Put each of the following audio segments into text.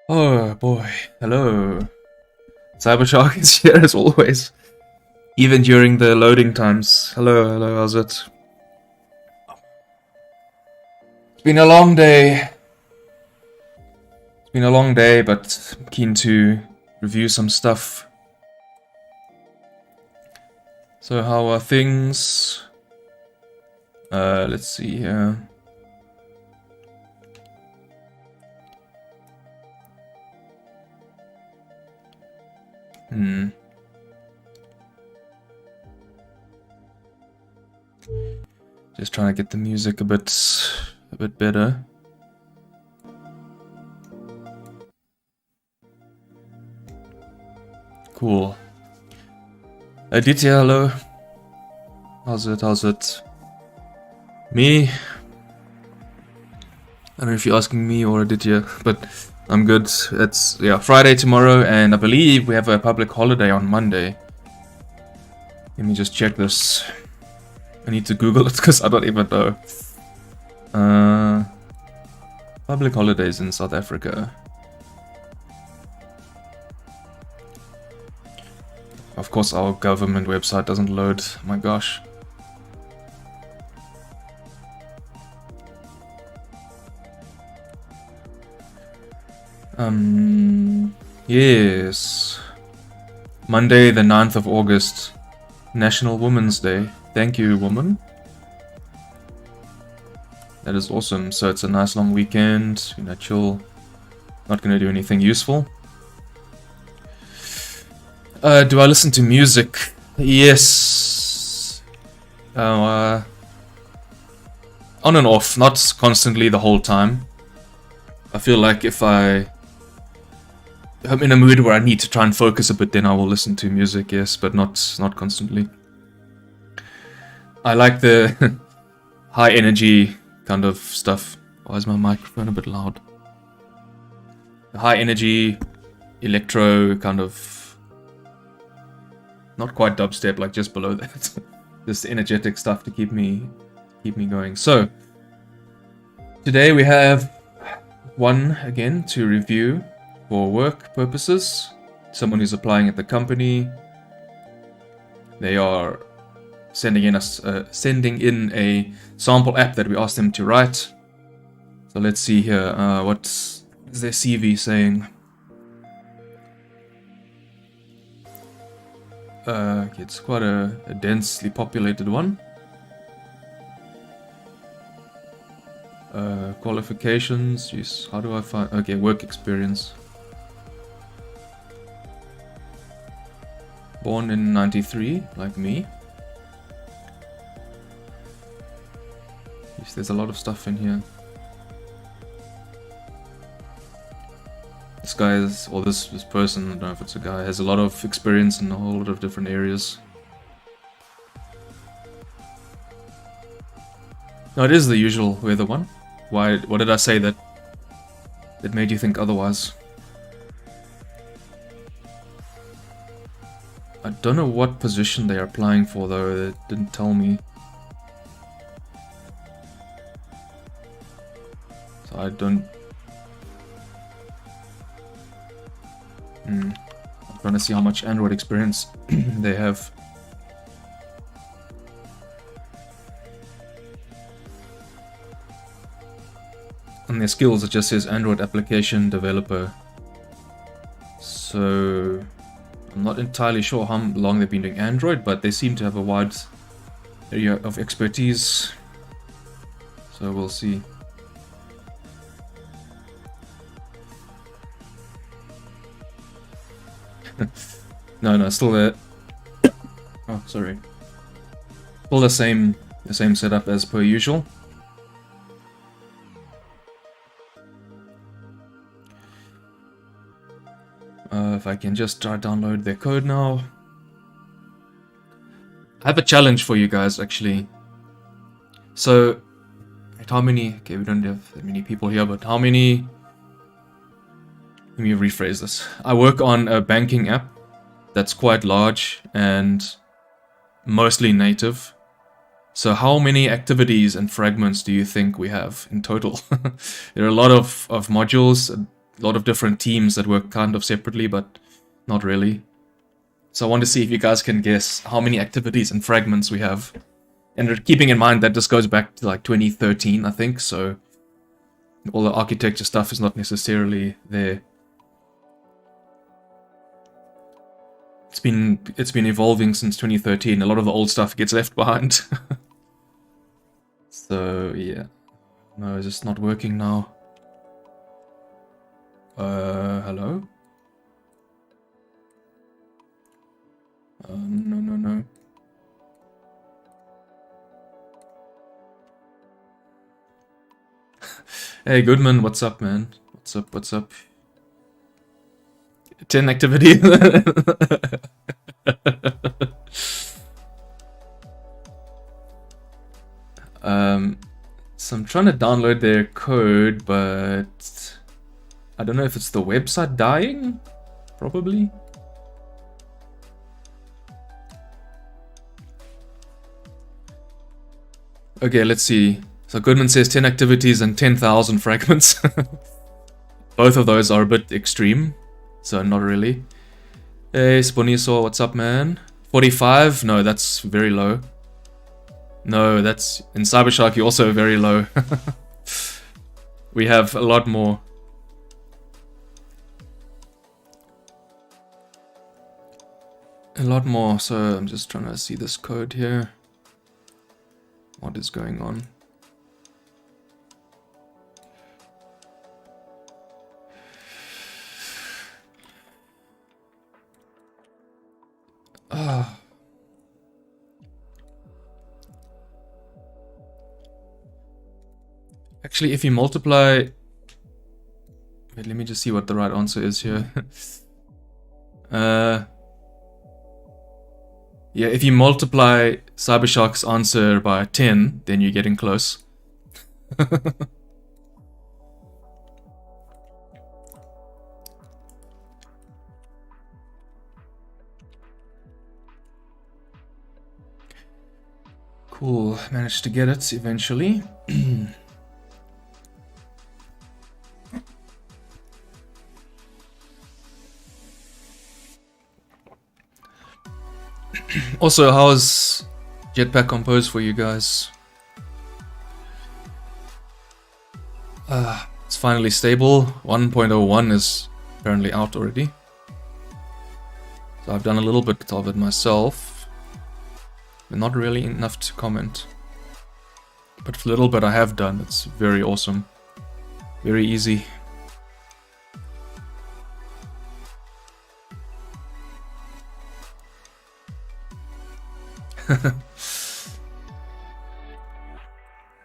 Oh boy, hello. Cybershark is here as always, even during the loading times. Hello, how's it? It's been a long day. It's been a long day, but I'm keen to review some stuff. So how are things? Let's see here. Just trying to get the music a bit better. Cool. Aditya, hello. How's it? Me? I don't know if you're asking me or Aditya, but I'm good. It's Friday tomorrow, and I believe we have a public holiday on Monday. Let me just check this. I need to Google it because I don't even know. Public holidays in South Africa. Of course, our government website doesn't load. My gosh. Yes. Monday, the 9th of August. National Women's Day. Thank you, woman. That is awesome. So it's a nice long weekend. You know, chill. Not gonna do anything useful. Do I listen to music? Yes. On and off, not constantly the whole time. I feel like if I'm in a mood where I need to try and focus a bit, then I will listen to music, yes, but not constantly. I like the high energy kind of stuff. Why is my microphone a bit loud? The high energy electro kind of, not quite dubstep, like just below that. This energetic stuff to keep me going. So today we have one again to review for work purposes. Someone who's applying at the company. They are sending in a sample app that we asked them to write. So let's see here. What is their CV saying? It's quite a densely populated one. Qualifications. Jeez, how do I find? Okay, work experience. Born in '93, like me. Jeez, there's a lot of stuff in here. This guy is, or this person, I don't know if it's a guy, has a lot of experience in a whole lot of different areas. No, it is the usual weather one. Why? What did I say that made you think otherwise? I don't know what position they are applying for though, it didn't tell me. So I don't... I'm trying to see how much Android experience they have. And their skills, it just says Android application developer. So I'm not entirely sure how long they've been doing Android, but they seem to have a wide area of expertise. So we'll see. No, still there. Oh, sorry. Still the same setup as per usual. If I can just try to download their code now. I have a challenge for you guys, actually. So, how many... Okay, we don't have that many people here, but how many... Let me rephrase this. I work on a banking app that's quite large and mostly native. So how many activities and fragments do you think we have in total? There are a lot of modules. a lot of different teams that work kind of separately, but not really. So I want to see if you guys can guess how many activities and fragments we have. And keeping in mind that this goes back to like 2013, I think, so all the architecture stuff is not necessarily there. It's been evolving since 2013. A lot of the old stuff gets left behind. So yeah. No, it's just not working now. Hello? No. Hey, Goodman, what's up, man? What's up? 10 activity. So I'm trying to download their code, but I don't know if it's the website dying. Probably. Okay, let's see. So Goodman says 10 activities and 10,000 fragments. Both of those are a bit extreme, so not really. Hey, Sponiso, what's up, man? 45? No, that's very low. No, that's... In Cybershark, you're also very low. We have a lot more. A lot more, so I'm just trying to see this code here. What is going on? Actually, if you multiply... Wait, let me just see what the right answer is here. Yeah, if you multiply Cybershark's answer by 10, then you're getting close. Cool, managed to get it eventually. Also, how's Jetpack Compose for you guys? It's finally stable. 1.01 is apparently out already. So I've done a little bit of it myself, but not really enough to comment. But for a little bit I have done, it's very awesome. Very easy.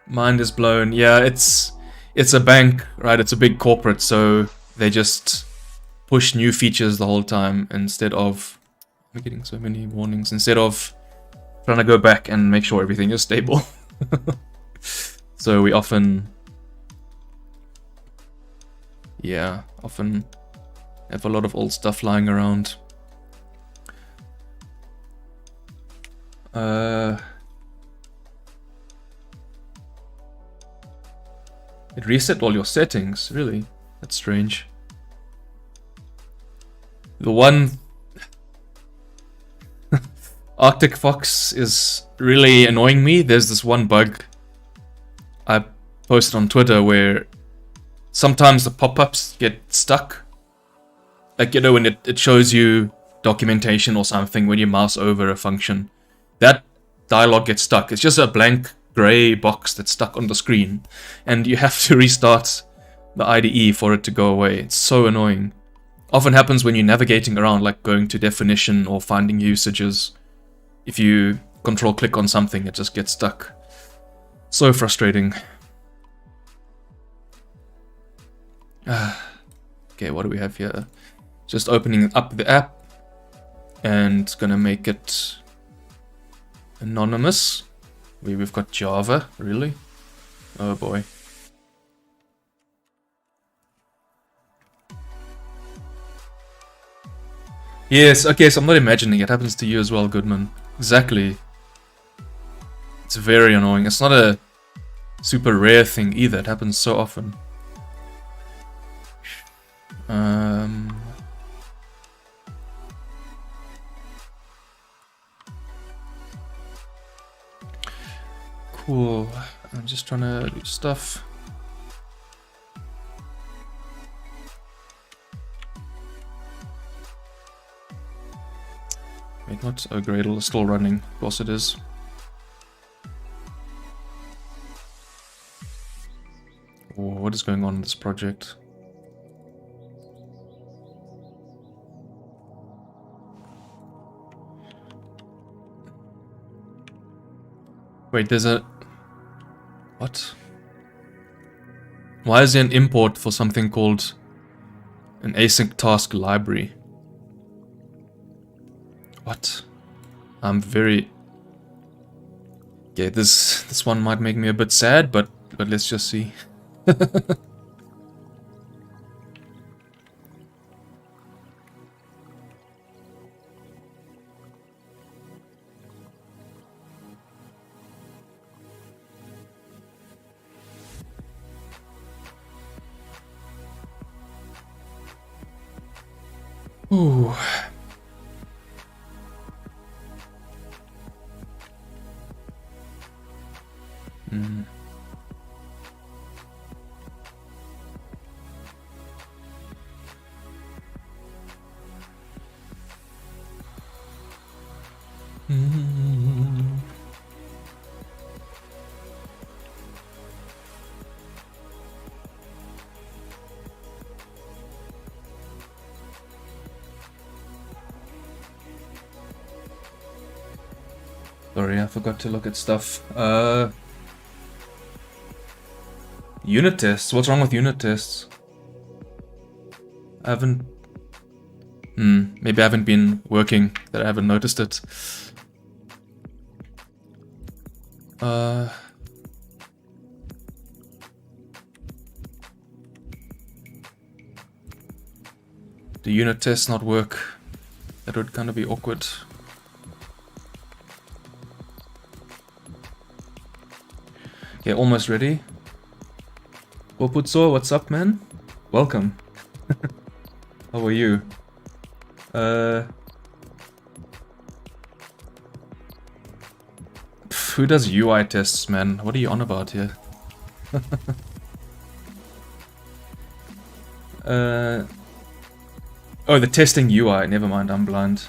Mind is blown. Yeah, it's a bank, right? It's a big corporate, so they just push new features the whole time instead of... I'm getting so many warnings. Instead of trying to go back and make sure everything is stable. So we often... Yeah, often have a lot of old stuff lying around. It reset all your settings, really? That's strange. The one... Arctic Fox is really annoying me. There's this one bug I posted on Twitter where sometimes the pop-ups get stuck. Like, you know, when it shows you documentation or something when you mouse over a function. That dialog gets stuck. It's just a blank gray box that's stuck on the screen. And you have to restart the IDE for it to go away. It's so annoying. Often happens when you're navigating around, like going to definition or finding usages. If you control-click on something, it just gets stuck. So frustrating. Okay, what do we have here? Just opening up the app and gonna make it anonymous. We've got Java, really? Oh boy. Yes, okay, so I'm not imagining it happens to you as well, Goodman. Exactly. It's very annoying. It's not a super rare thing either. It happens so often. Cool. I'm just trying to do stuff. Wait, not a Gradle is still running. Of course it is. Oh, what is going on in this project? Wait, there's a... What? Why is there an import for something called an async task library? What? I'm very... Okay, this one might make me a bit sad, but let's just see. Ooh. Mm. Mm. Sorry, I forgot to look at stuff. Unit tests? What's wrong with unit tests? I haven't... maybe I haven't been working that I haven't noticed it. The unit tests not work. That would kind of be awkward. Okay, almost ready. Woputso, what's up, man? Welcome. How are you? Who does UI tests, man? What are you on about here? Oh, the testing UI. Never mind, I'm blind.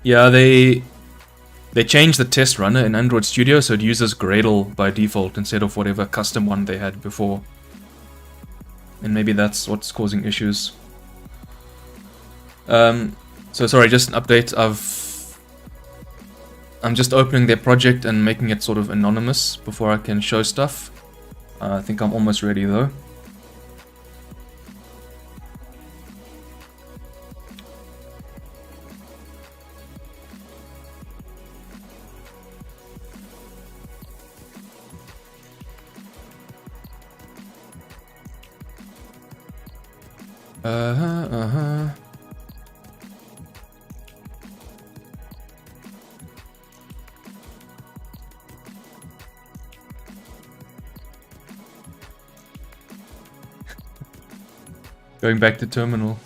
Yeah, they changed the test runner in Android Studio, so it uses Gradle by default instead of whatever custom one they had before. And maybe that's what's causing issues. So sorry, just an update. I'm just opening their project and making it sort of anonymous before I can show stuff. I think I'm almost ready though. Going back to terminal.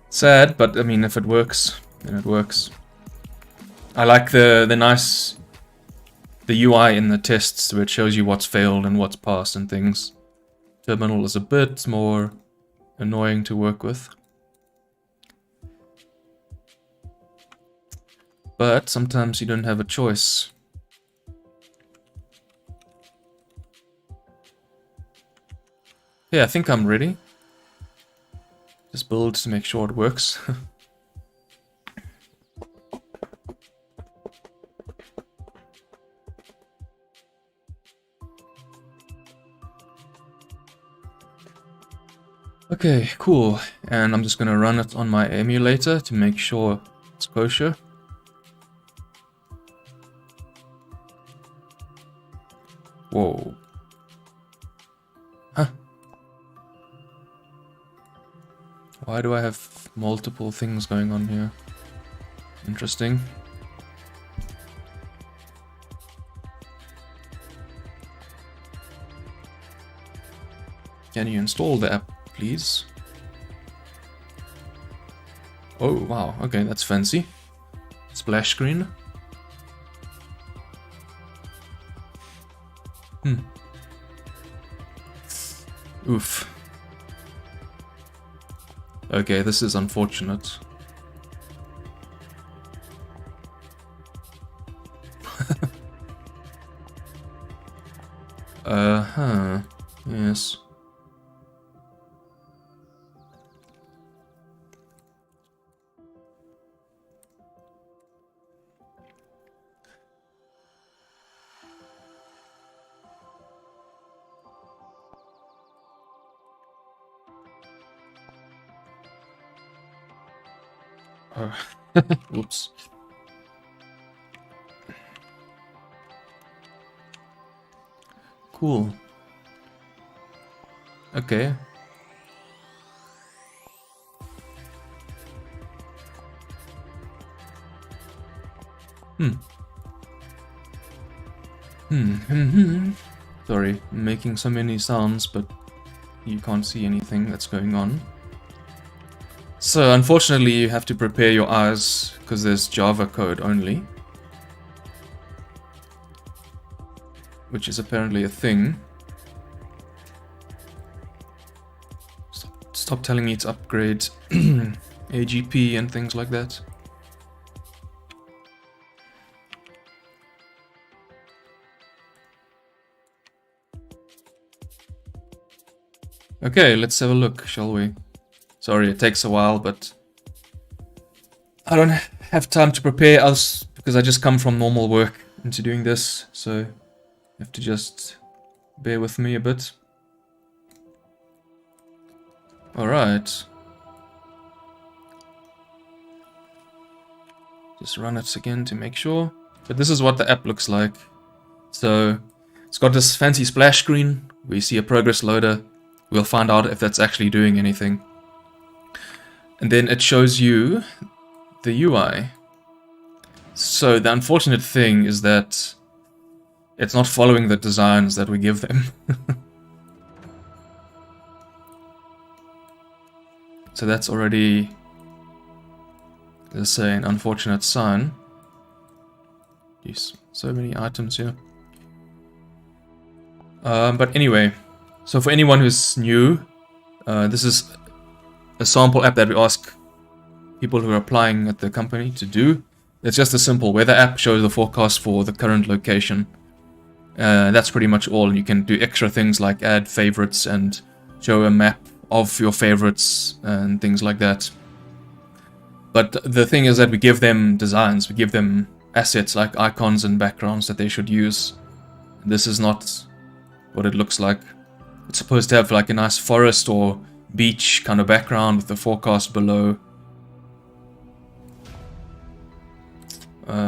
Sad, but I mean, if it works, then it works. I like the nice... the UI in the tests where it shows you what's failed and what's passed and things. Terminal is a bit more annoying to work with. But sometimes you don't have a choice. Yeah, I think I'm ready. Just build to make sure it works. Okay, cool. And I'm just gonna run it on my emulator to make sure it's kosher. Whoa. Huh. Why do I have multiple things going on here? Interesting. Can you install the app, please? Oh, wow. Okay, that's fancy. Splash screen. Oof. Okay, this is unfortunate. Yes. Oops. Cool. Okay. Sorry, I'm making so many sounds, but you can't see anything that's going on. So, unfortunately, you have to prepare your eyes, because there's Java code only. Which is apparently a thing. Stop telling me to upgrade AGP and things like that. Okay, let's have a look, shall we? Sorry, it takes a while, but I don't have time to prepare us because I just come from normal work into doing this, so you have to just bear with me a bit. Alright. Just run it again to make sure. But this is what the app looks like. So it's got this fancy splash screen. We see a progress loader. We'll find out if that's actually doing anything. And then it shows you the UI. So the unfortunate thing is that it's not following the designs that we give them. So that's already, let's say, an unfortunate sign. Jeez, so many items here. But anyway, so for anyone who's new, this is a sample app that we ask people who are applying at the company to do. It's just a simple weather app, shows the forecast for the current location. That's pretty much all. You can do extra things like add favorites and show a map of your favorites and things like that. But the thing is that we give them designs, we give them assets like icons and backgrounds that they should use. This is not what it looks like. It's supposed to have like a nice forest or beach kind of background with the forecast below.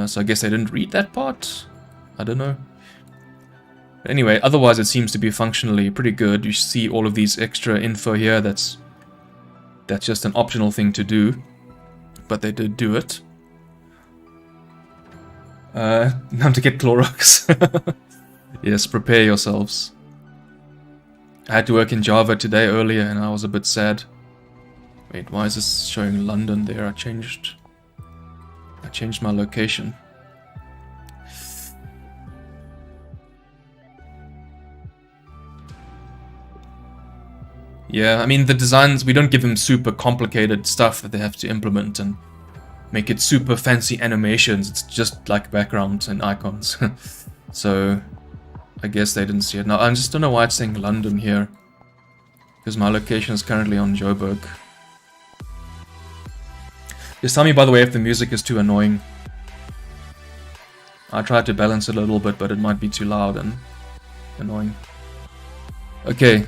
So I guess they didn't read that part? I don't know. But anyway, otherwise it seems to be functionally pretty good. You see all of these extra info here. That's just an optional thing to do. But they did do it. Now to get Clorox. Yes, prepare yourselves. I had to work in Java today earlier and I was a bit sad. Wait, why is this showing London there? I changed my location. Yeah, I mean the designs, we don't give them super complicated stuff that they have to implement and make it super fancy animations. It's just like backgrounds and icons. So I guess they didn't see it. Now I just don't know why it's saying London here, because my location is currently on Joburg. Just tell me, by the way, if the music is too annoying. I tried to balance it a little bit, but it might be too loud and annoying. Okay,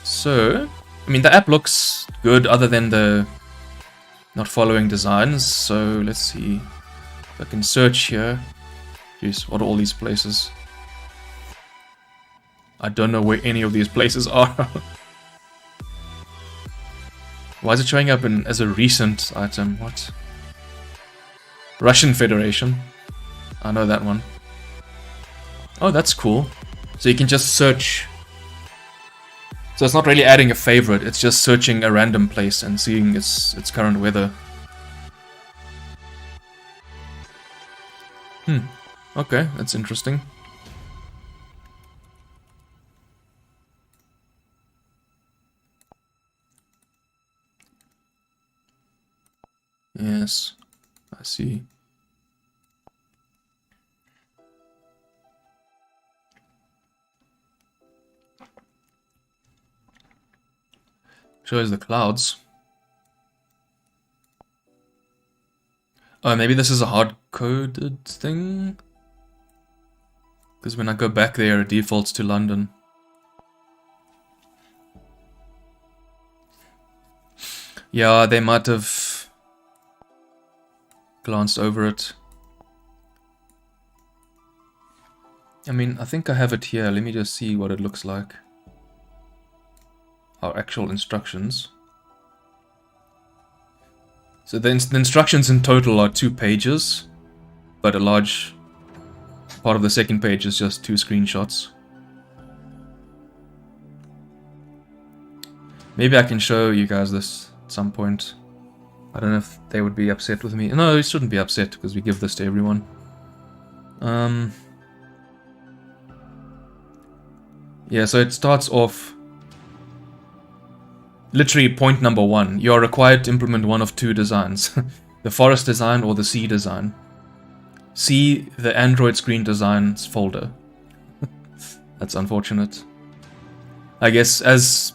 so I mean the app looks good other than the not following designs. So let's see if I can search here. Jeez, what are all these places? I don't know where any of these places are. Why is it showing up as a recent item? What? Russian Federation. I know that one. Oh, that's cool. So you can just search. So it's not really adding a favorite, it's just searching a random place and seeing its current weather. Okay, that's interesting. Yes, I see. Shows the clouds. Oh, maybe this is a hard-coded thing? Because when I go back there, it defaults to London. Yeah, they might have glanced over it. I mean, I think I have it here. Let me just see what it looks like. Our actual instructions. So the instructions in total are 2 pages, but a large part of the second page is just 2 screenshots. Maybe I can show you guys this at some point. I don't know if they would be upset with me. No, they shouldn't be upset because we give this to everyone. Yeah, so it starts off literally point number 1. You are required to implement one of 2 designs. The forest design or the sea design. See the Android screen designs folder. That's unfortunate. I guess as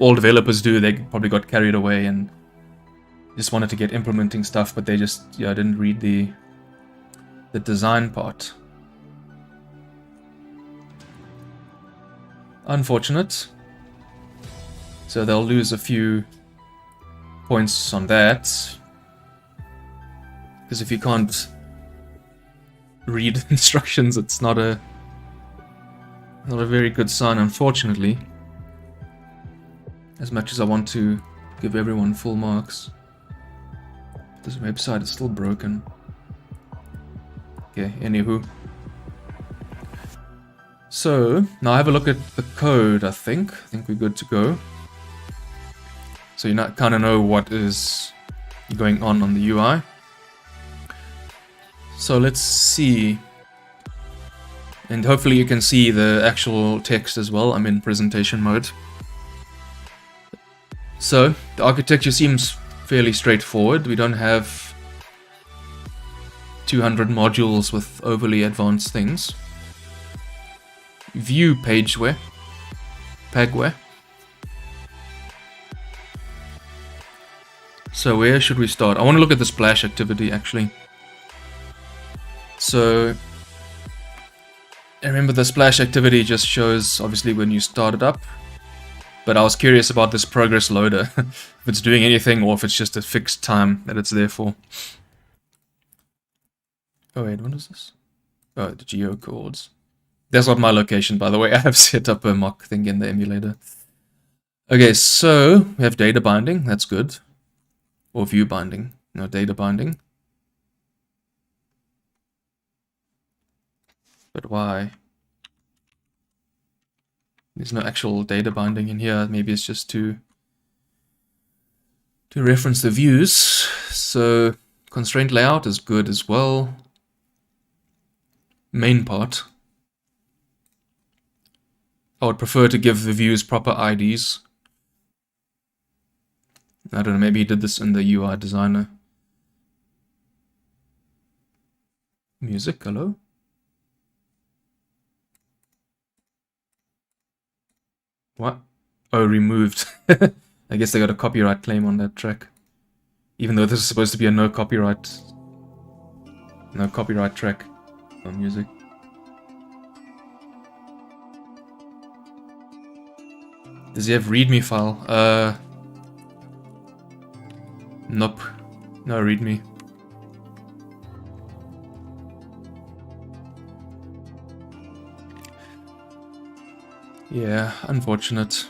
all developers do, they probably got carried away and just wanted to get implementing stuff, but they just didn't read the design part. Unfortunate. So they'll lose a few points on that. Because if you can't read instructions, it's not a very good sign, unfortunately. As much as I want to give everyone full marks. This website is still broken. Okay, anywho. So, now have a look at the code, I think. I think we're good to go. So you kind of know what is going on the UI. So let's see. And hopefully you can see the actual text as well. I'm in presentation mode. So, the architecture seems fairly straightforward. We don't have 200 modules with overly advanced things. View pageware. So where should we start? I want to look at the splash activity actually. So I remember the splash activity just shows obviously when you start it up. But I was curious about this progress loader. If it's doing anything or if it's just a fixed time that it's there for. Oh wait, what is this? Oh, the geocodes. That's not my location, by the way. I have set up a mock thing in the emulator. Okay, so we have data binding. That's good. Or view binding. No, data binding. But why? There's no actual data binding in here. Maybe it's just to reference the views. So constraint layout is good as well. Main part. I would prefer to give the views proper IDs. I don't know, maybe he did this in the UI designer. Music, hello? What? Oh, removed. I guess they got a copyright claim on that track. Even though this is supposed to be a no copyright track on music. Does he have readme file? Nope. No readme. Yeah, unfortunate.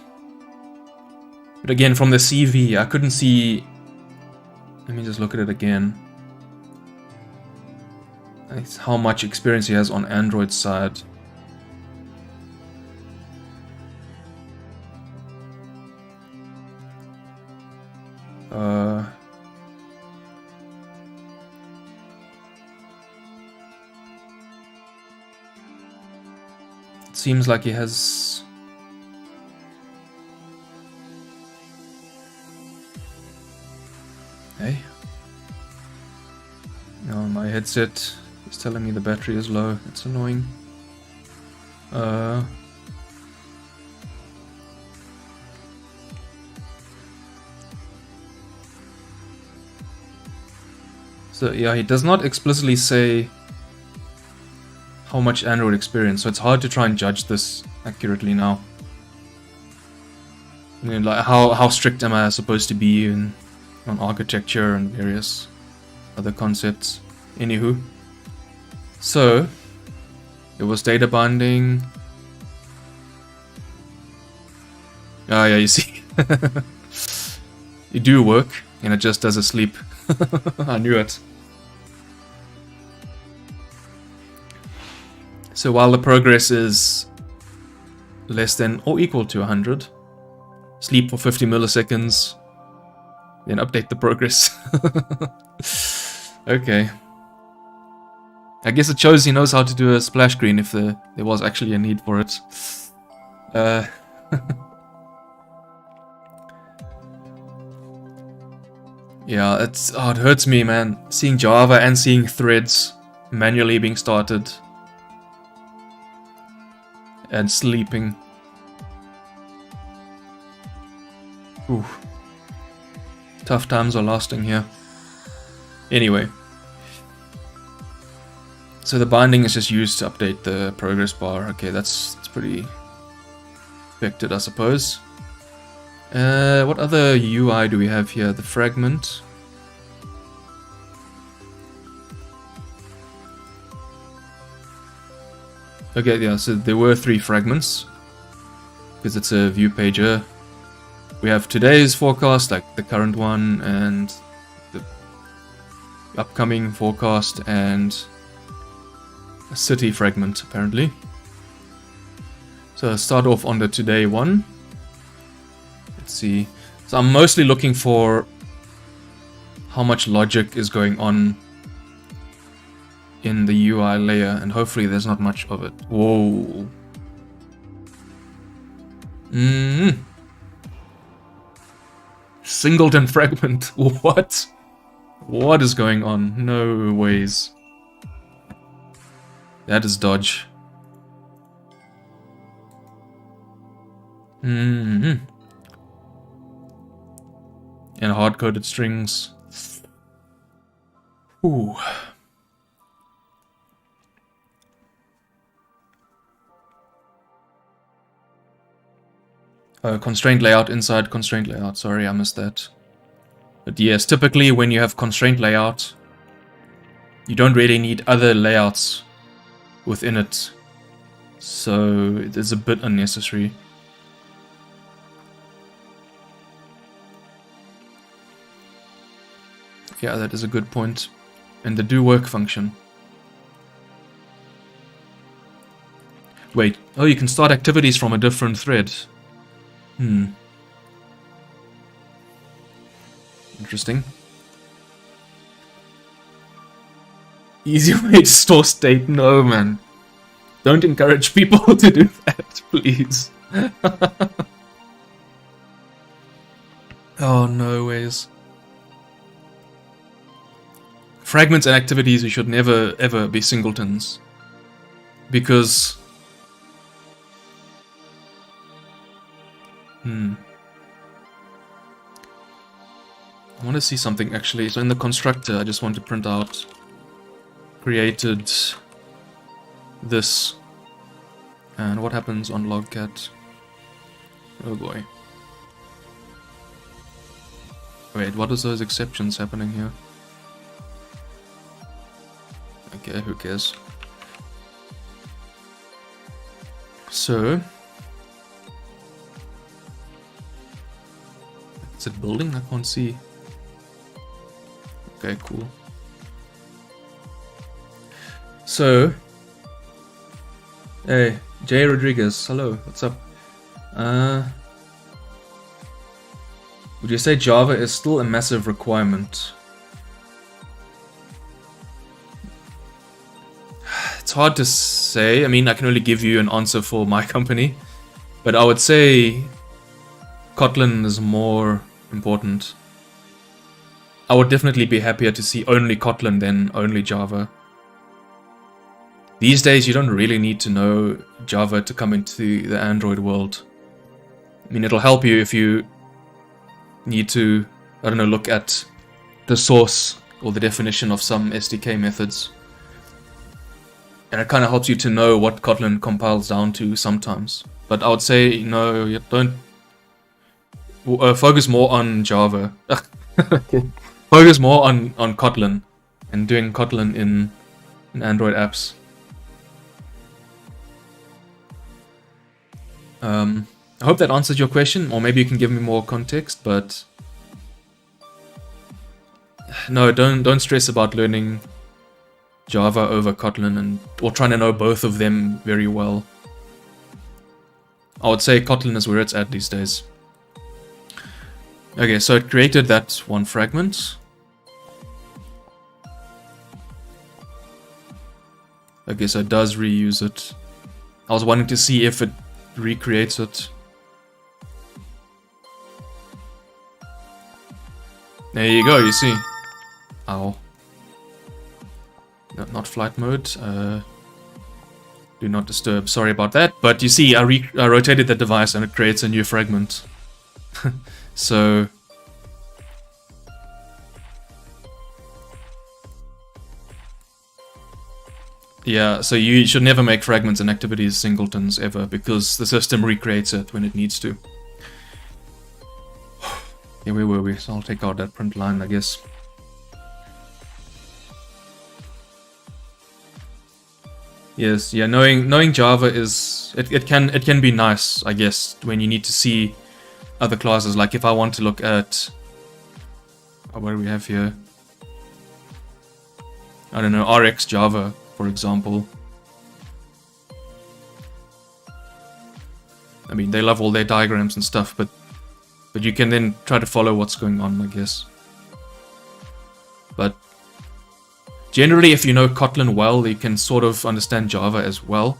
But again, from the CV, I couldn't see... Let me just look at it again. It's how much experience he has on Android side. seems like he has... Hey? No, my headset is telling me the battery is low. It's annoying. So yeah, he does not explicitly say how much Android experience, so it's hard to try and judge this accurately now. You know, like how strict am I supposed to be on architecture and various other concepts. Anywho, so it was data binding. Ah, yeah, you see, you do work, and it just does a sleep. I knew it. So while the progress is less than or equal to 100, sleep for 50 milliseconds, then update the progress. Okay. I guess it shows he knows how to do a splash screen if there was actually a need for it. Yeah, it hurts me, man. Seeing Java and seeing threads manually being started. And sleeping. Ooh. Tough times are lasting here. Anyway. So the binding is just used to update the progress bar. Okay, that's pretty expected, I suppose. What other UI do we have here? The fragment. Okay, yeah, so there were 3 fragments, because it's a view pager. We have today's forecast, like the current one, and the upcoming forecast, and a city fragment, apparently. So I'll start off on the today one. Let's see. So I'm mostly looking for how much logic is going on in the UI layer, and hopefully there's not much of it. Whoa. Singleton fragment. What? What is going on? No ways. That is dodge. And hard-coded strings. Ooh. Constraint layout inside constraint layout. Sorry, I missed that. But yes, typically when you have constraint layout, you don't really need other layouts within it. So it is a bit unnecessary. Yeah, that is a good point. And the do work function. Wait, oh, you can start activities from a different thread. Interesting. Easy way to store state? No, man. Don't encourage people to do that, please. Oh, no ways. Fragments and activities, we should never ever be singletons. Because... I want to see something actually. So in the constructor, I just want to print out created this. And what happens on logcat? Oh boy. Wait, what is those exceptions happening here? Okay, who cares? So... is it building? I can't see. Okay, cool. So... hey, Jay Rodriguez, hello, what's up? Would you say Java is still a massive requirement? It's hard to say. I mean, I can only give you an answer for my company, but I would say Kotlin is more important. I would definitely be happier to see only Kotlin than only Java. These days, you don't really need to know Java to come into the Android world. I mean, it'll help you if you need to, I don't know, look at the source or the definition of some SDK methods. And it kind of helps you to know what Kotlin compiles down to sometimes. But I would say, no, you don't focus more on Java. Focus more on Kotlin and doing Kotlin in Android apps. I hope that answers your question, or maybe you can give me more context, but no, don't stress about learning Java over Kotlin or trying to know both of them very well. I would say Kotlin is where it's at these days. Okay, so it created that one fragment. Okay, so it does reuse it. I was wanting to see if it recreates it. There you go, you see. Ow. No, not flight mode. Do not disturb. Sorry about that. But you see, I rotated the device and it creates a new fragment. So... yeah, so you should never make fragments and activities singletons ever, because the system recreates it when it needs to. Yeah, where were we? So I'll take out that print line, I guess. Yes, yeah, knowing Java is it can be nice, I guess, when you need to see other classes. Like if I want to look at what do we have here? I don't know, RX Java, for example. I mean, they love all their diagrams and stuff, but you can then try to follow what's going on, I guess. But generally, if you know Kotlin well, you can sort of understand Java as well.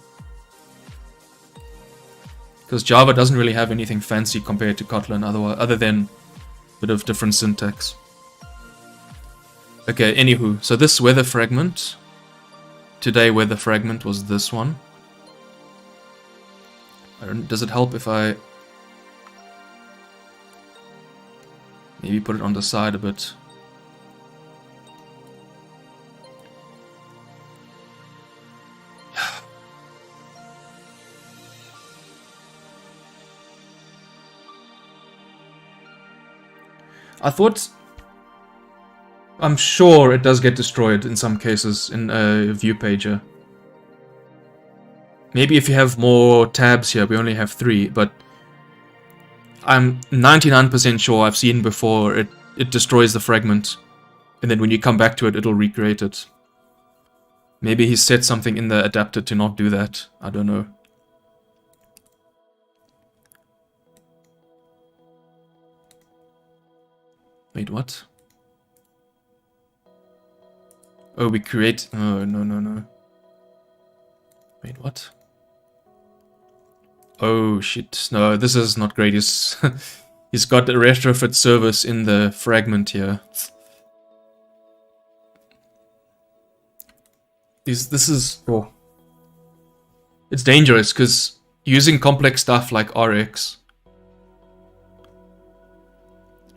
Because Java doesn't really have anything fancy compared to Kotlin, other than a bit of different syntax. Okay, anywho, so this weather fragment, today weather fragment was this one. Does it help if I maybe put it on the side a bit? I thought... I'm sure it does get destroyed in some cases in a view pager. Maybe if you have more tabs here, we only have 3, but I'm 99% sure I've seen before it destroys the fragment, and then when you come back to it, it'll recreate it. Maybe he set something in the adapter to not do that. I don't know. Wait, what? Oh, we create... oh, no. Wait, what? Oh, shit. No, this is not great. He's got a retrofit service in the fragment here. This is... oh. It's dangerous, because using complex stuff like RX...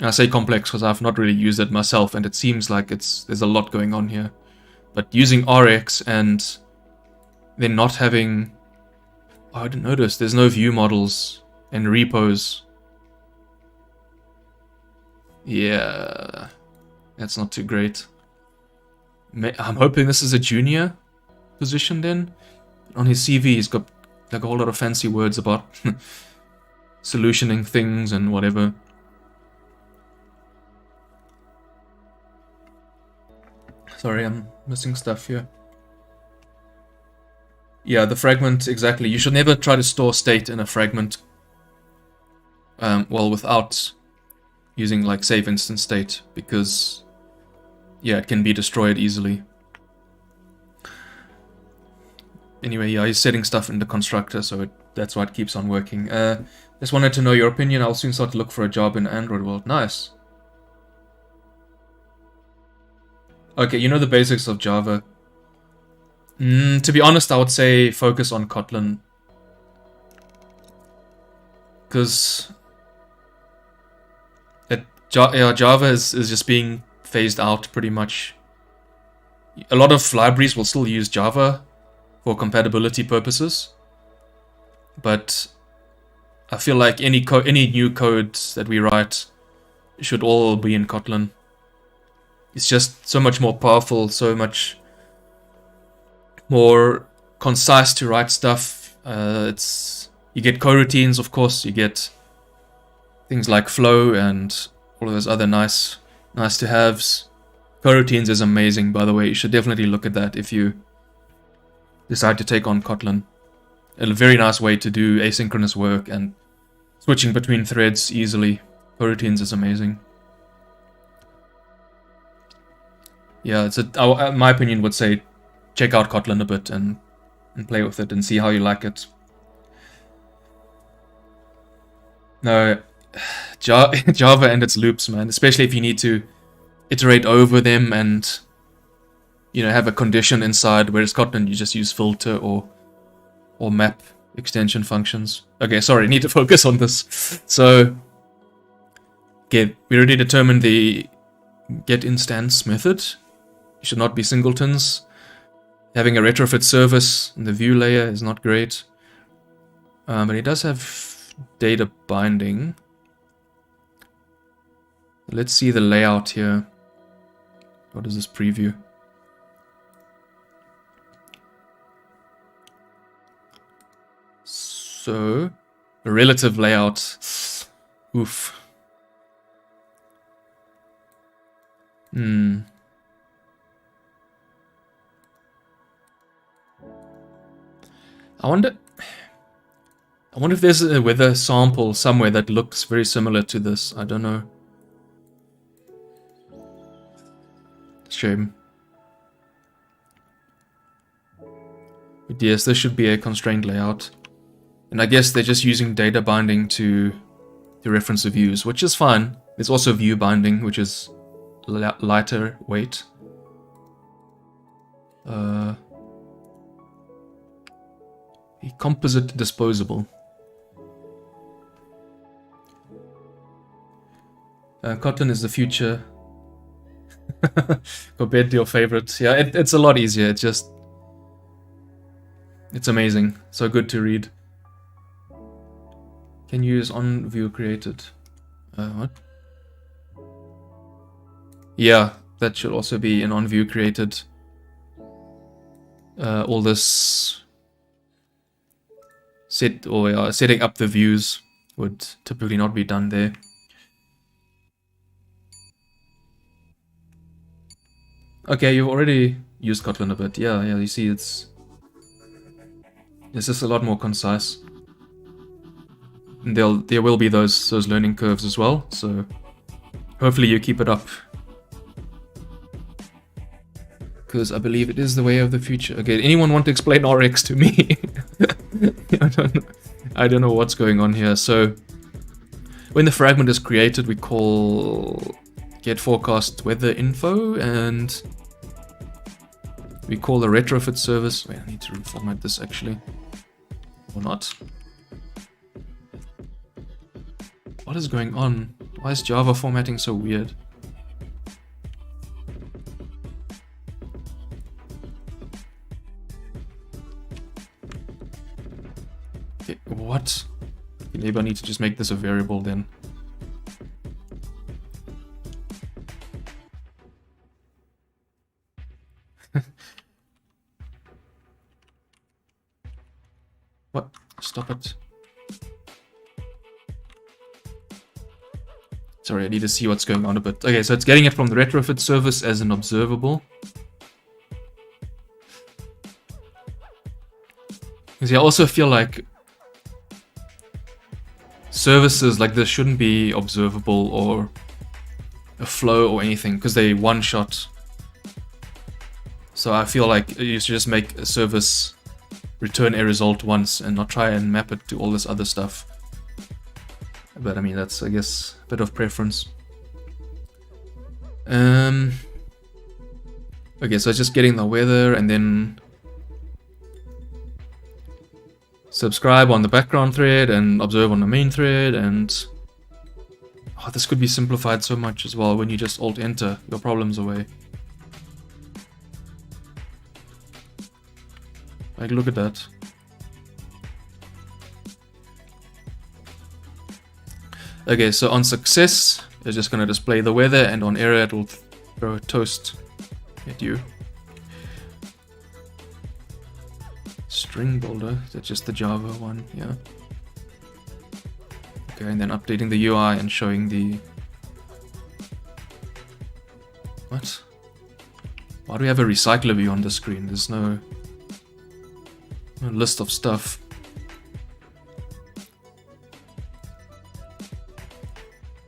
I say complex because I've not really used it myself, and it seems like there's a lot going on here. But using RX and then not having... oh, I didn't notice. There's no view models and repos. Yeah, that's not too great. I'm hoping this is a junior position then. On his CV, he's got like a whole lot of fancy words about solutioning things and whatever. Sorry, I'm missing stuff here. Yeah, the fragment, exactly. You should never try to store state in a fragment. Well, without using like save instance state, because yeah, it can be destroyed easily. anyway, yeah, he's setting stuff in the constructor, so that's why it keeps on working. Just wanted to know your opinion. I'll soon start to look for a job in Android world. Nice. Okay, you know the basics of Java. To be honest, I would say focus on Kotlin. Because Java is just being phased out pretty much. A lot of libraries will still use Java for compatibility purposes, but I feel like any new code that we write should all be in Kotlin. It's just so much more powerful, so much more concise to write stuff. You get coroutines, of course. You get things like flow and all of those other nice to haves. Coroutines is amazing, by the way. You should definitely look at that if you decide to take on Kotlin. A very nice way to do asynchronous work and switching between threads easily. Coroutines is amazing. Yeah, my opinion would say check out Kotlin a bit and play with it and see how you like it. No, Java and its loops, man. Especially if you need to iterate over them and, you know, have a condition inside. Whereas Kotlin, you just use filter or map extension functions. Okay, sorry, need to focus on this. So, okay, we already determined the get instance method. It should not be singletons. Having a retrofit service in the view layer is not great. But it does have data binding. Let's see the layout here. What is this preview? So, the relative layout. Oof. I wonder if there's a weather sample somewhere that looks very similar to this. I don't know. Shame. But yes, this should be a constrained layout. And I guess they're just using data binding to reference the views, which is fine. There's also view binding, which is lighter weight. A composite disposable. Kotlin is the future. Compared to your favorites. Yeah, it's a lot easier. It's amazing. So good to read. Can use on view created. What? Yeah, that should also be an on view created. All this setting up the views would typically not be done there. Okay, you've already used Kotlin a bit. Yeah, you see it's just a lot more concise. And there will be those learning curves as well, so hopefully you keep it up. Because I believe it is the way of the future. Okay, anyone want to explain RX to me? I don't know what's going on here. So when the fragment is created, we call get forecast weather info, and we call the retrofit service. Wait, I need to reformat this actually, or not. What is going on? Why is Java formatting so weird? Okay, what? Maybe I need to just make this a variable then. What? Stop it. Sorry, I need to see what's going on a bit. Okay, so it's getting it from the retrofit service as an observable. Because I also feel like services like this shouldn't be observable or a flow or anything, because they one-shot. So I feel like you should just make a service return a result once and not try and map it to all this other stuff. But I mean, that's, I guess, a bit of preference. Okay, so it's just getting the weather and then subscribe on the background thread and observe on the main thread, and oh, this could be simplified so much as well when you just Alt-Enter your problems away. Like, look at that. Okay, so on success, it's just going to display the weather, and on error, it will throw a toast at you. String builder, is that just the Java one? Yeah. Okay, and then updating the UI and showing the... What? Why do we have a recycler view on the screen? There's no list of stuff.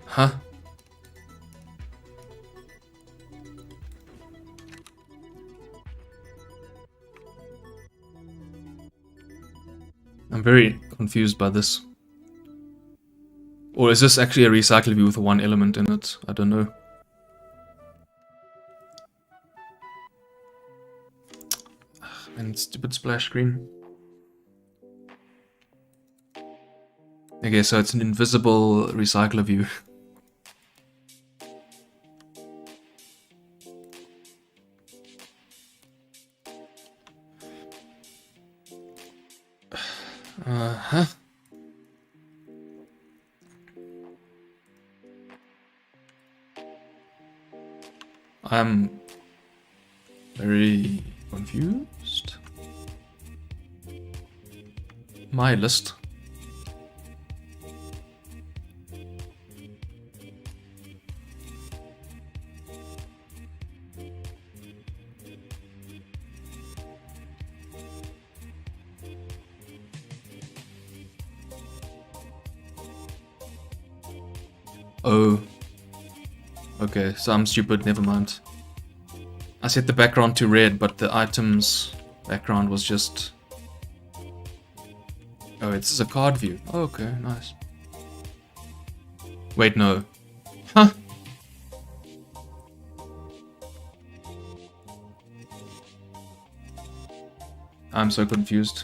Huh? I'm very confused by this. Or is this actually a recycle view with one element in it? I don't know. And stupid splash screen. Okay, so it's an invisible recycler view. Huh? I'm very confused. My list. Oh. Okay, so I'm stupid, never mind. I set the background to red, but the item's background was just... Oh, this is a card view. Oh, okay, nice. Wait, no. Huh? I'm so confused.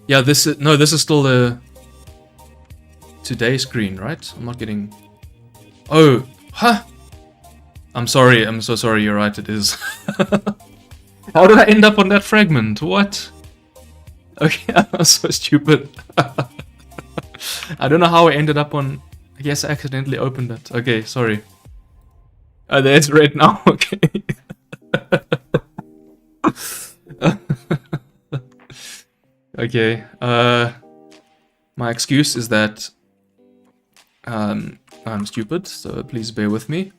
Yeah, this is... No, this is still the... Today screen, right? I'm not getting... Oh, huh? I'm sorry, I'm so sorry, you're right, it is. How did I end up on that fragment? What? Okay, I'm so stupid. I don't know how I ended up on... I guess I accidentally opened it. Okay, sorry. There's red now, okay. Okay, my excuse is that I'm stupid, so please bear with me.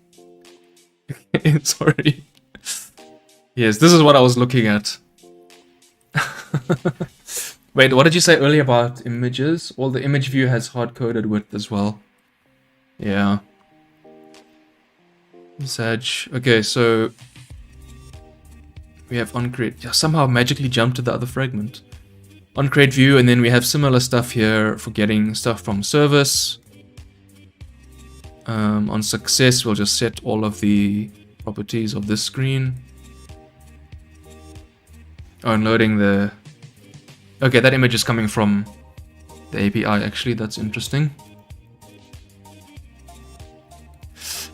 Sorry. Yes, this is what I was looking at. Wait, what did you say earlier about images? Well, the image view has hard-coded width as well. Yeah. Sag. Okay, so we have onCreate. Yeah, somehow magically jumped to the other fragment. OnCreate view, and then we have similar stuff here for getting stuff from service. On success, we'll just set all of the properties of this screen. Oh, and loading the... Okay, that image is coming from the API, actually, that's interesting.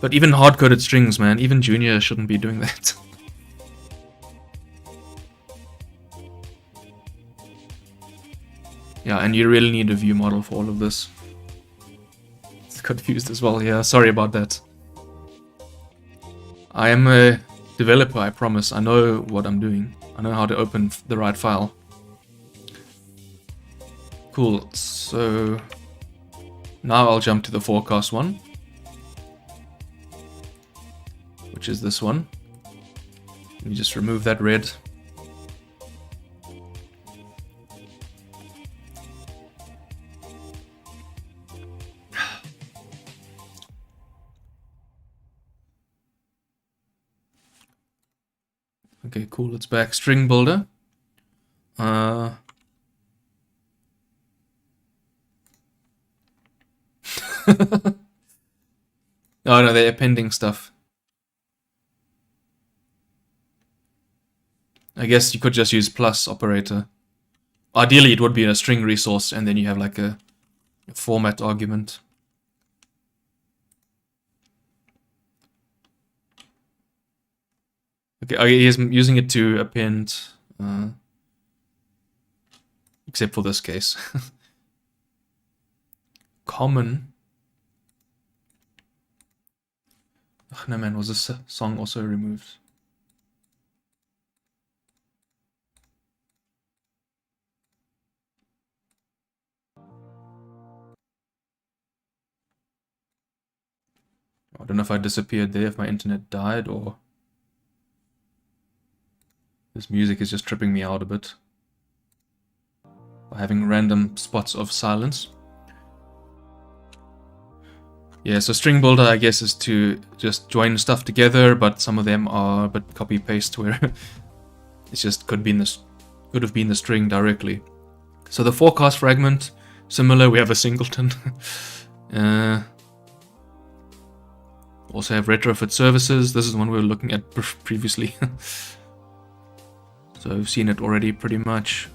But even hard-coded strings, man, even Junior shouldn't be doing that. Yeah, and you really need a view model for all of this. It's confused as well, yeah, sorry about that. I am a developer, I promise. I know what I'm doing. I know how to open the right file. Cool, so now I'll jump to the forecast one, which is this one. Let me just remove that red. Okay, cool, it's back. String builder. Oh no, they're appending stuff. I guess you could just use plus operator. Ideally, it would be a string resource, and then you have like a format argument. Okay, he's using it to append, except for this case. Common. Oh, no man, was this song also removed? I don't know if I disappeared there, if my internet died, or this music is just tripping me out a bit. By having random spots of silence. Yeah, so string builder, I guess, is to just join stuff together, but some of them are a bit copy-paste where it just could have been the string directly. So the forecast fragment, similar, we have a singleton. Also have retrofit services. This is the one we were looking at previously. So I've seen it already pretty much.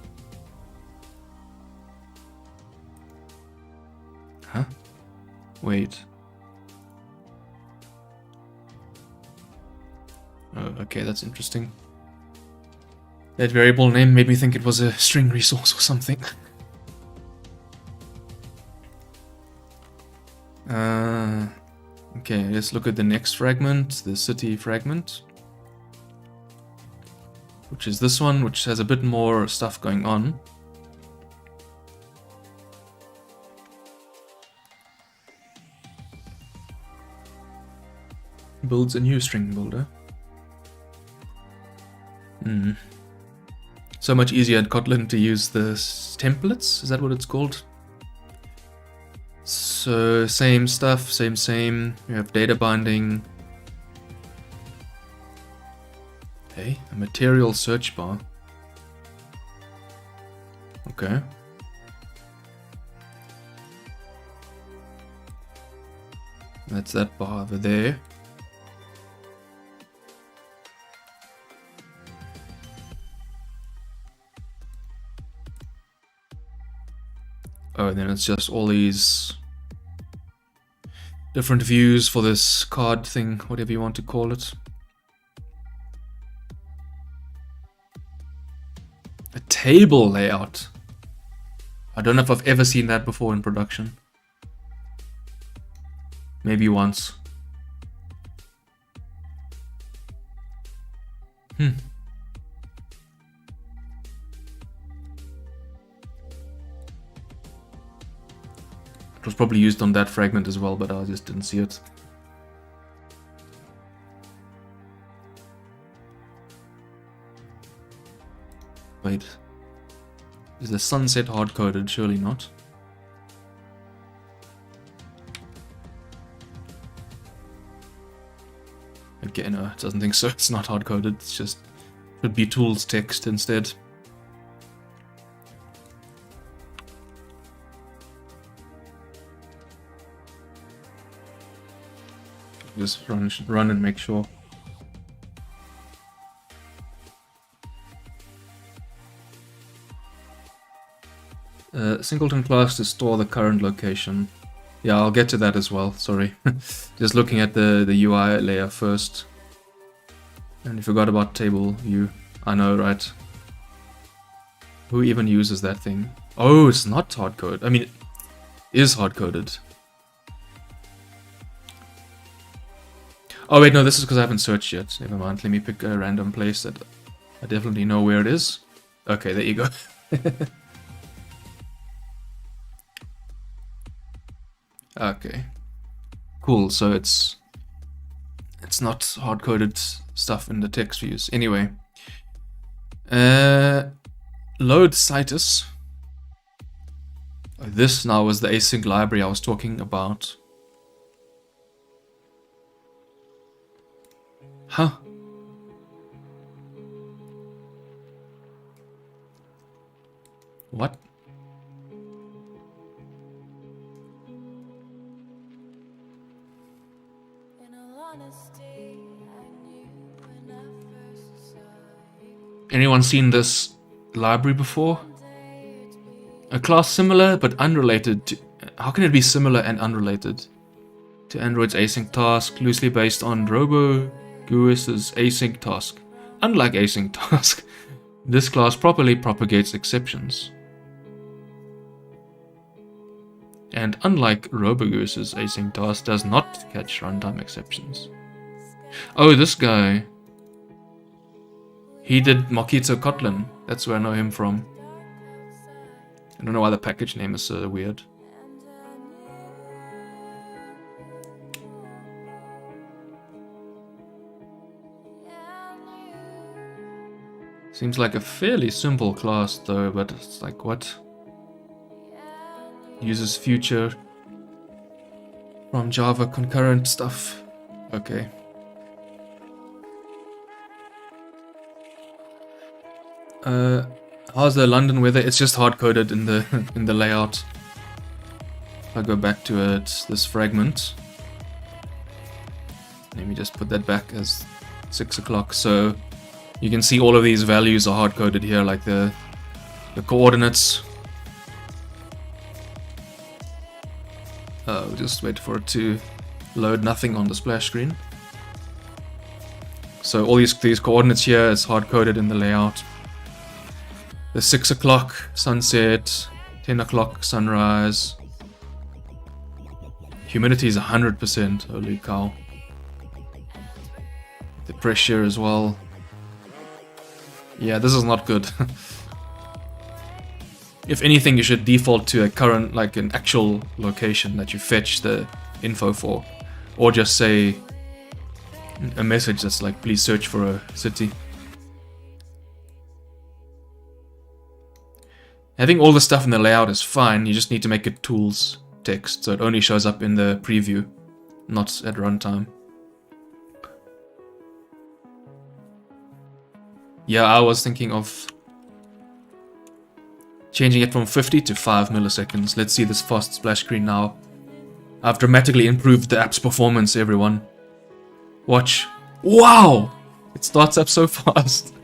Huh? Wait. Oh, okay, that's interesting. That variable name made me think it was a string resource or something. Okay, let's look at the next fragment, the city fragment. Which is this one, which has a bit more stuff going on. Builds a new string builder. So much easier at Kotlin to use the templates, is that what it's called? So same stuff, same. You have data binding. Okay, a material search bar. Okay. That's that bar over there. Oh, and then it's just all these different views for this card thing, whatever you want to call it. A table layout. I don't know if I've ever seen that before in production. Maybe once. It was probably used on that fragment as well, but I just didn't see it. Wait. Is the sunset hard-coded? Surely not. Okay, no, it doesn't think so. It's not hard-coded. It's just... Could be tools text instead. Just run and make sure. Singleton class to store the current location. Yeah, I'll get to that as well, sorry. Just looking at the UI layer first. And you forgot about table view. I know, right? Who even uses that thing? Oh, it's not hard-coded. I mean, it is hard-coded. Oh wait, no, this is because I haven't searched yet. Never mind, let me pick a random place that I definitely know where it is. Okay, there you go. Okay. Cool, so it's not hard-coded stuff in the text views. Anyway. Load Citus. This now is the async library I was talking about. Huh. What? Anyone seen this library before? A class similar but unrelated to... How can it be similar and unrelated? To Android's async task, loosely based on RoboGUIS's async task. Unlike async task, this class properly propagates exceptions. And unlike RoboGUIS's async task, does not catch runtime exceptions. Oh, this guy. He did Mockito Kotlin. That's where I know him from. I don't know why the package name is so weird. Seems like a fairly simple class though, but it's like, what? Uses future from Java concurrent stuff. Okay. How's the London weather? It's just hard-coded in the in the layout. If I go back to it, this fragment. Let me just put that back as 6 o'clock. So you can see all of these values are hard-coded here, like the coordinates. We'll just wait for it to load. Nothing on the splash screen. So all these coordinates here is hard-coded in the layout. The 6 o'clock sunset, 10 o'clock sunrise. Humidity is 100%, holy cow. The pressure as well. Yeah, this is not good. If anything, you should default to a current, like an actual location that you fetch the info for. Or just say a message that's like, please search for a city. Having all the stuff in the layout is fine, you just need to make it tools text, so it only shows up in the preview, not at runtime. Yeah, I was thinking of changing it from 50 to 5 milliseconds. Let's see this fast splash screen now. I've dramatically improved the app's performance, everyone. Watch. Wow! It starts up so fast.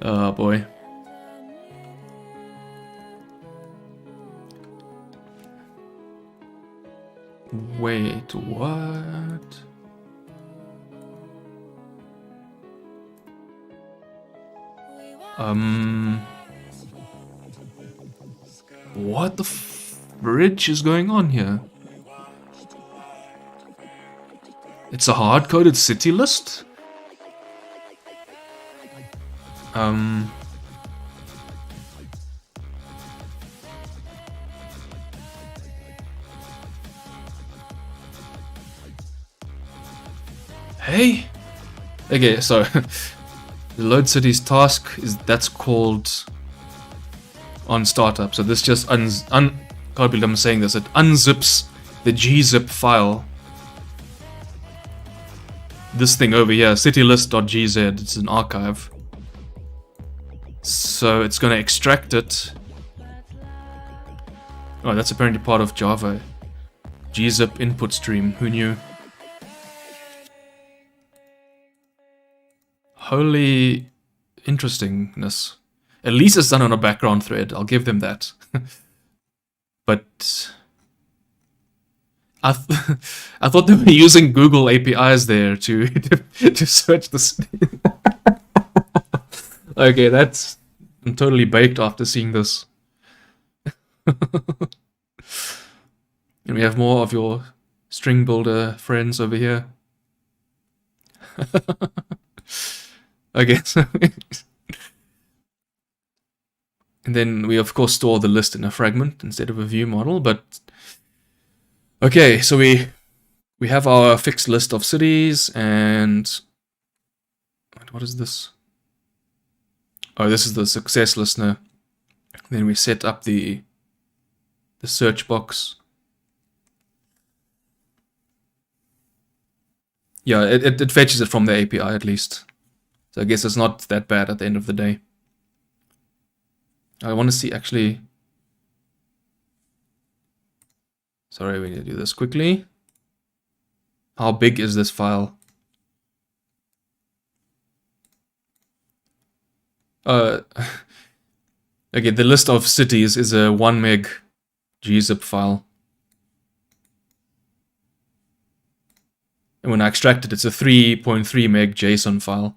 Oh boy. Wait, what? What the fridge is going on here? It's a hard-coded city list? Hey? Okay, so the load cities task that's called on startup. So this just can't believe I'm saying this. It unzips the gzip file. This thing over here, citylist.gz, it's an archive. So it's gonna extract it. Oh, that's apparently part of Java. Gzip input stream, who knew? Holy interestingness. At least it's done on a background thread, I'll give them that. But I thought they were using Google APIs there to search this. Okay, I'm totally baked after seeing this. And we have more of your string builder friends over here. Okay, so and then we of course store the list in a fragment instead of a view model, but okay, so we have our fixed list of cities, and what is this? Oh, this is the success listener. Then we set up the search box. Yeah, it fetches it from the API at least. So I guess it's not that bad at the end of the day. I want to see actually. Sorry, we need to do this quickly. How big is this file? Okay, the list of cities is a 1 meg gzip file. And when I extract it, it's a 3.3 meg JSON file.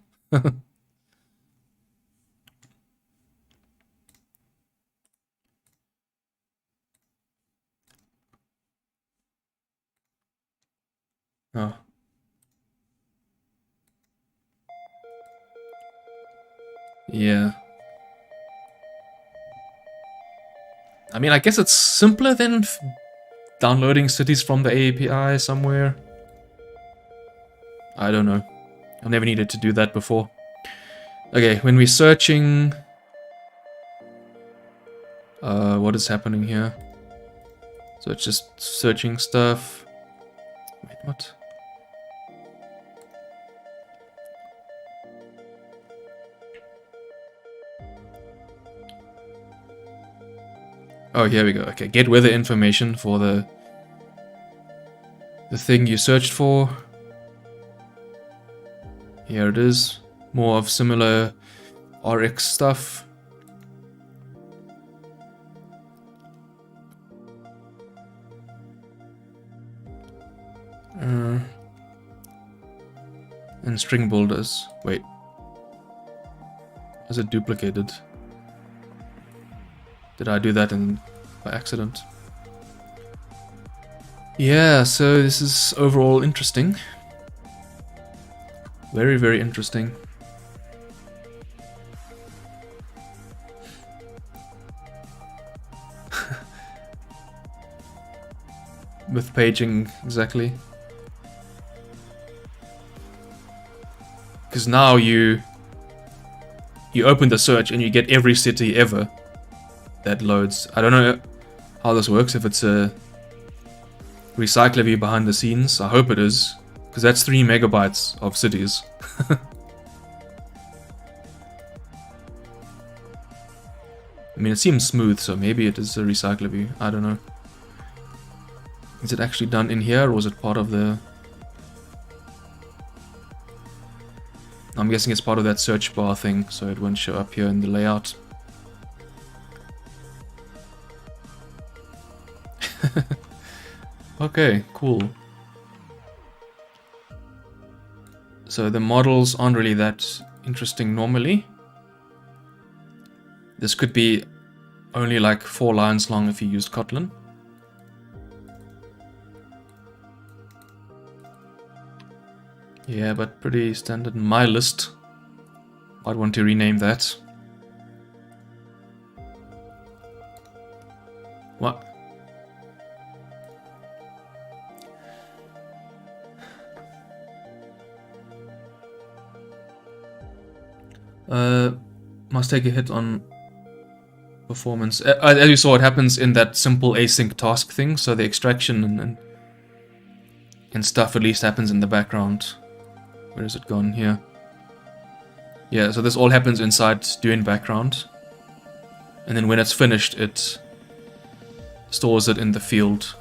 Oh. Yeah. I mean, I guess it's simpler than downloading cities from the API somewhere. I don't know. I've never needed to do that before. Okay, when we're searching... what is happening here? So it's just searching stuff. Wait, what? Oh, here we go. Okay, get weather information for the thing you searched for. Here it is. More of similar RX stuff. And string builders. Wait. Is it duplicated? Did I do that by accident? Yeah, so this is overall interesting. Very, very interesting. With paging, exactly. Because now you open the search and you get every city ever that loads. I don't know how this works, if it's a recycler view behind the scenes. I hope it is, because that's 3 megabytes of cities. I mean, it seems smooth, so maybe it is a recycler view. I don't know. Is it actually done in here, or was it part of the... I'm guessing it's part of that search bar thing, so it won't show up here in the layout. Okay, cool. So the models aren't really that interesting normally. This could be only like 4 lines long if you used Kotlin. Yeah, but pretty standard. My list. I'd want to rename that. What? Must take a hit on performance. As you saw, it happens in that simple async task thing, so the extraction and stuff at least happens in the background. Where is it gone? Here. Yeah, so this all happens inside doing background. And then when it's finished, it stores it in the field.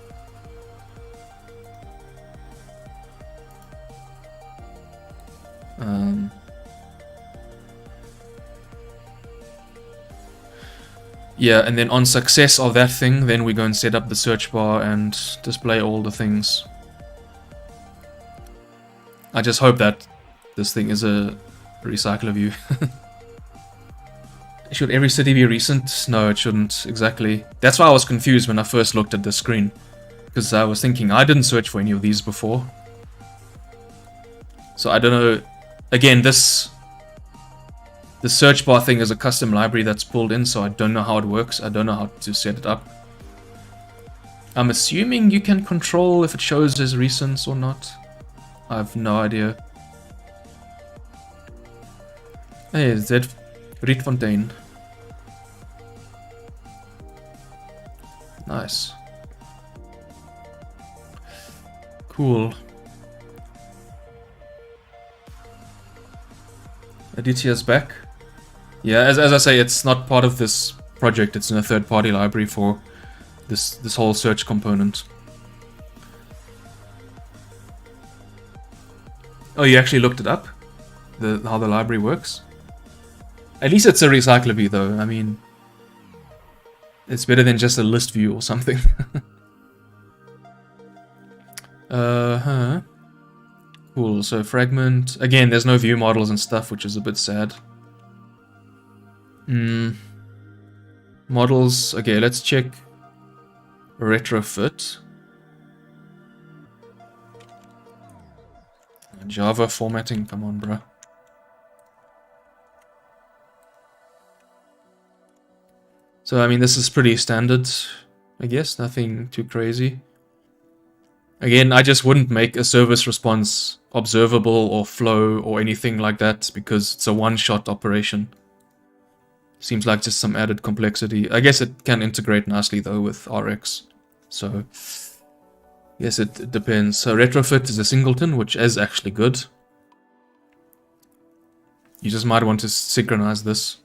Yeah, and then on success of that thing, then we go and set up the search bar and display all the things. I just hope that this thing is a recycler view. Should every city be recent? No, it shouldn't, exactly. That's why I was confused when I first looked at the screen. Because I was thinking, I didn't search for any of these before. So I don't know. Again, the search bar thing is a custom library that's pulled in, so I don't know how it works. I don't know how to set it up. I'm assuming you can control if it shows as recents or not. I have no idea. Hey, is that Rietfontein? Nice. Cool. Aditya's back. Yeah, as I say, it's not part of this project. It's in a third-party library for this whole search component. Oh, you actually looked it up? How the library works? At least it's a recycler view, though. I mean, it's better than just a list view or something. Cool, so fragment. Again, there's no view models and stuff, which is a bit sad. Models. Okay, let's check retrofit. Java formatting, come on, bruh. So, I mean, this is pretty standard, I guess. Nothing too crazy. Again, I just wouldn't make a service response observable or flow or anything like that because it's a one-shot operation. Seems like just some added complexity. I guess it can integrate nicely, though, with RX. So, yes, it depends. So, retrofit is a singleton, which is actually good. You just might want to synchronize this.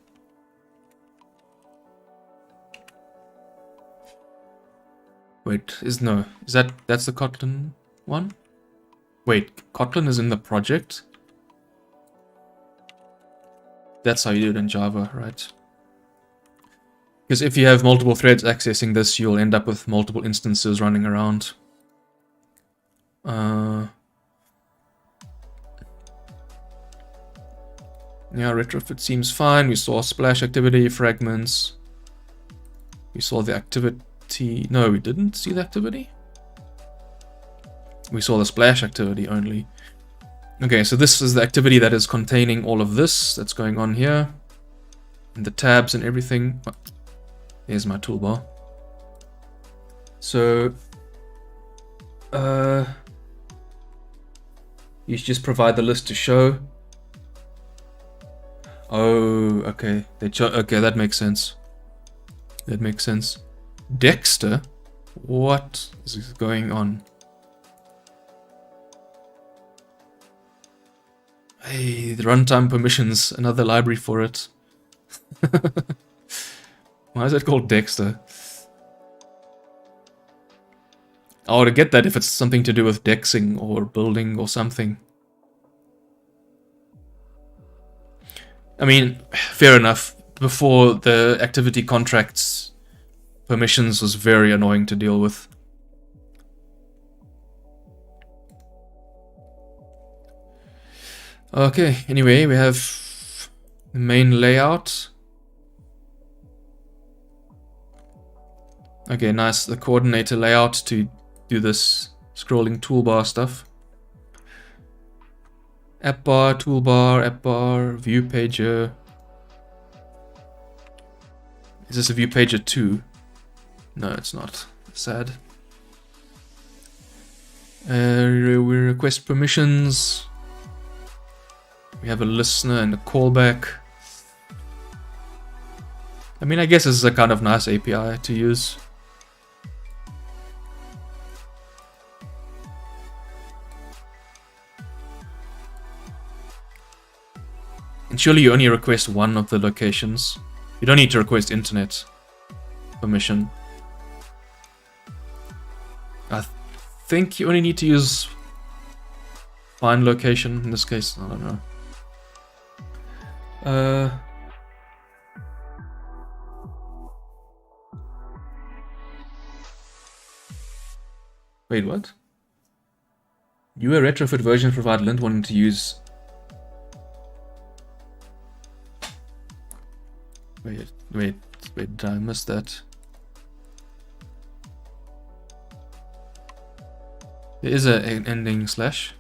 Wait, that's the Kotlin one? Wait, Kotlin is in the project? That's how you do it in Java, right? Because if you have multiple threads accessing this, you'll end up with multiple instances running around. Yeah, retrofit seems fine. We saw splash activity, fragments. We saw the activity. No, we didn't see the activity. We saw the splash activity only. Okay, so this is the activity that is containing all of this that's going on here. And the tabs and everything. Oh, there's my toolbar. So, you just provide the list to show. Oh, okay. Okay, that makes sense. That makes sense. Dexter? What is going on? Hey, the runtime permissions, another library for it. Why is it called Dexter? I ought to get that if it's something to do with dexing or building or something. I mean, fair enough. Before, the activity contracts permissions was very annoying to deal with. Okay, anyway, we have the main layout. Okay, nice. The coordinator layout to do this scrolling toolbar stuff. App bar, toolbar, app bar, view pager. Is this a view pager 2? No, it's not. Sad. We request permissions. We have a listener and a callback. I mean, I guess this is a kind of nice API to use. And surely you only request one of the locations. You don't need to request internet permission. I think you only need to use find location in this case. I don't know. Wait, what? You a retrofit version provide lint wanting to use. Wait, did I miss that? There is an ending slash.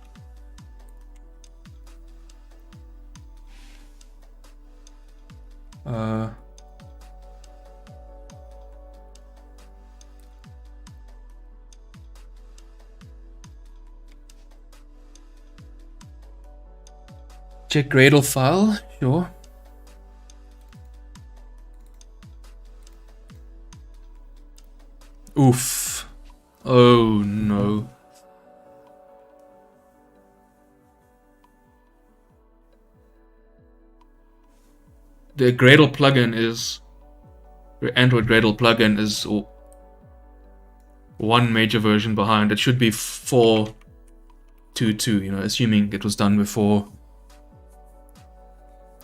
Check Gradle file, sure. Oof. Oh no. The Gradle plugin is Android Gradle plugin is one major version behind. It should be 4.2.2, you know, assuming it was done before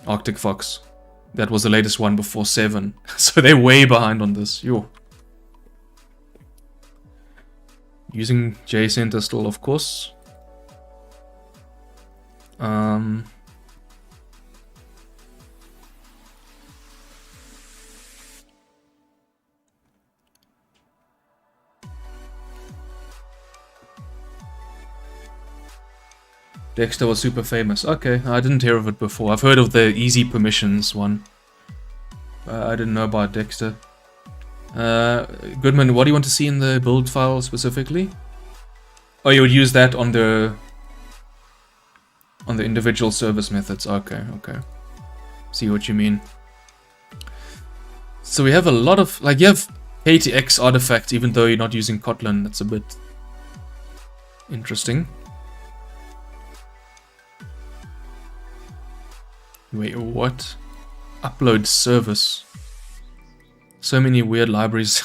Arctic Fox. That was the latest one before 7. So they're way behind on this. Yo. Using JCenter still, of course. Dexter was super famous. Okay, I didn't hear of it before. I've heard of the easy permissions one. I didn't know about Dexter. Goodman, what do you want to see in the build file specifically? Oh, you would use that on the individual service methods. Okay, okay. See what you mean. So we have a lot of, like, you have KTX artifacts even though you're not using Kotlin. That's a bit interesting. Wait, what? Upload service. So many weird libraries.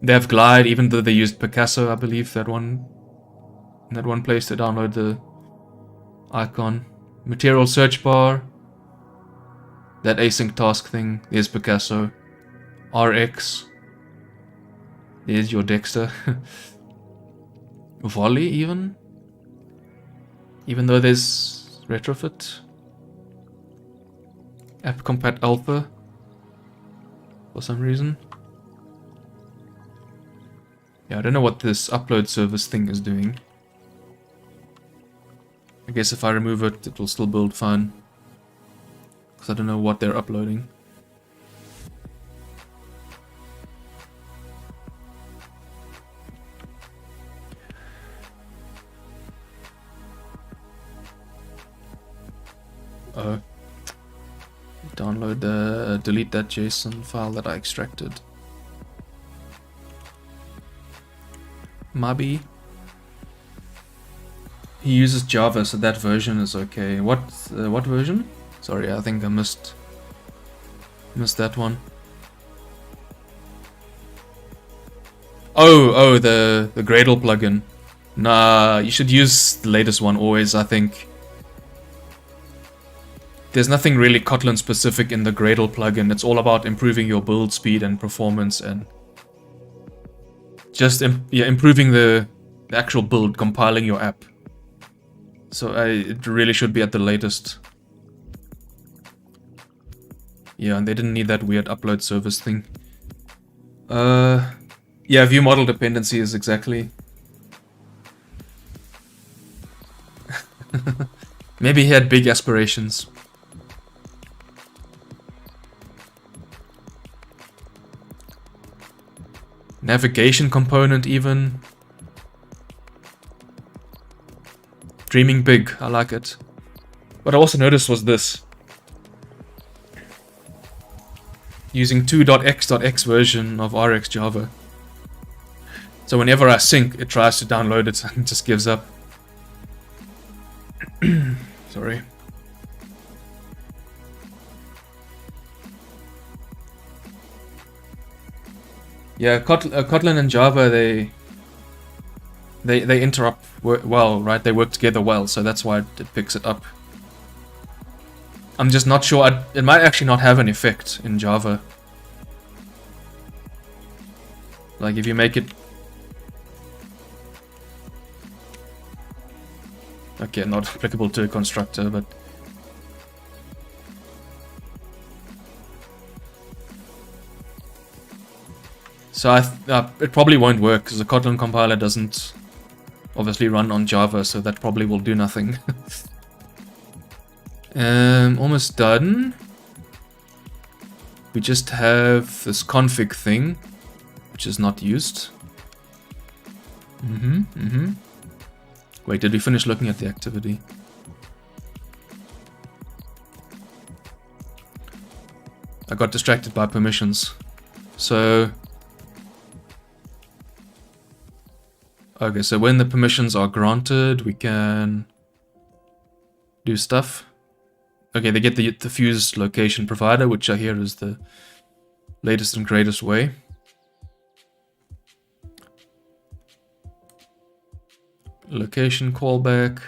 They have Glide, even though they used Picasso, I believe, that one place to download the icon. Material search bar. That async task thing. There's Picasso. RX. There's your Dexter. Volley, even? Even though there's retrofit. App compat alpha. For some reason. Yeah, I don't know what this upload service thing is doing. I guess if I remove it, it will still build fine. Because I don't know what they're uploading. Download delete that JSON file that I extracted. Mabi. He uses Java, so that version is okay. What version? Sorry, I think I missed that one. Oh, the Gradle plugin. Nah, you should use the latest one always, I think. There's nothing really Kotlin specific in the Gradle plugin. It's all about improving your build speed and performance and just improving the actual build, compiling your app. So it really should be at the latest. Yeah, and they didn't need that weird upload service thing. Yeah, view model dependencies, exactly. Maybe he had big aspirations. Navigation component even. Dreaming big, I like it. What I also noticed was this. Using 2.x.x version of RX Java. So whenever I sync, it tries to download it and just gives up. Sorry. Yeah, Kotlin and Java, they interrupt well, right? They work together well, so that's why it picks it up. I'm just not sure. It might actually not have an effect in Java. Like if you make it... Okay, not applicable to a constructor, but... So it probably won't work, because the Kotlin compiler doesn't obviously run on Java, so that probably will do nothing. Almost done. We just have this config thing, which is not used. Wait, did we finish looking at the activity? I got distracted by permissions. So... Okay, so when the permissions are granted, we can do stuff. Okay, they get the fused location provider, which I hear is the latest and greatest way. Location callback.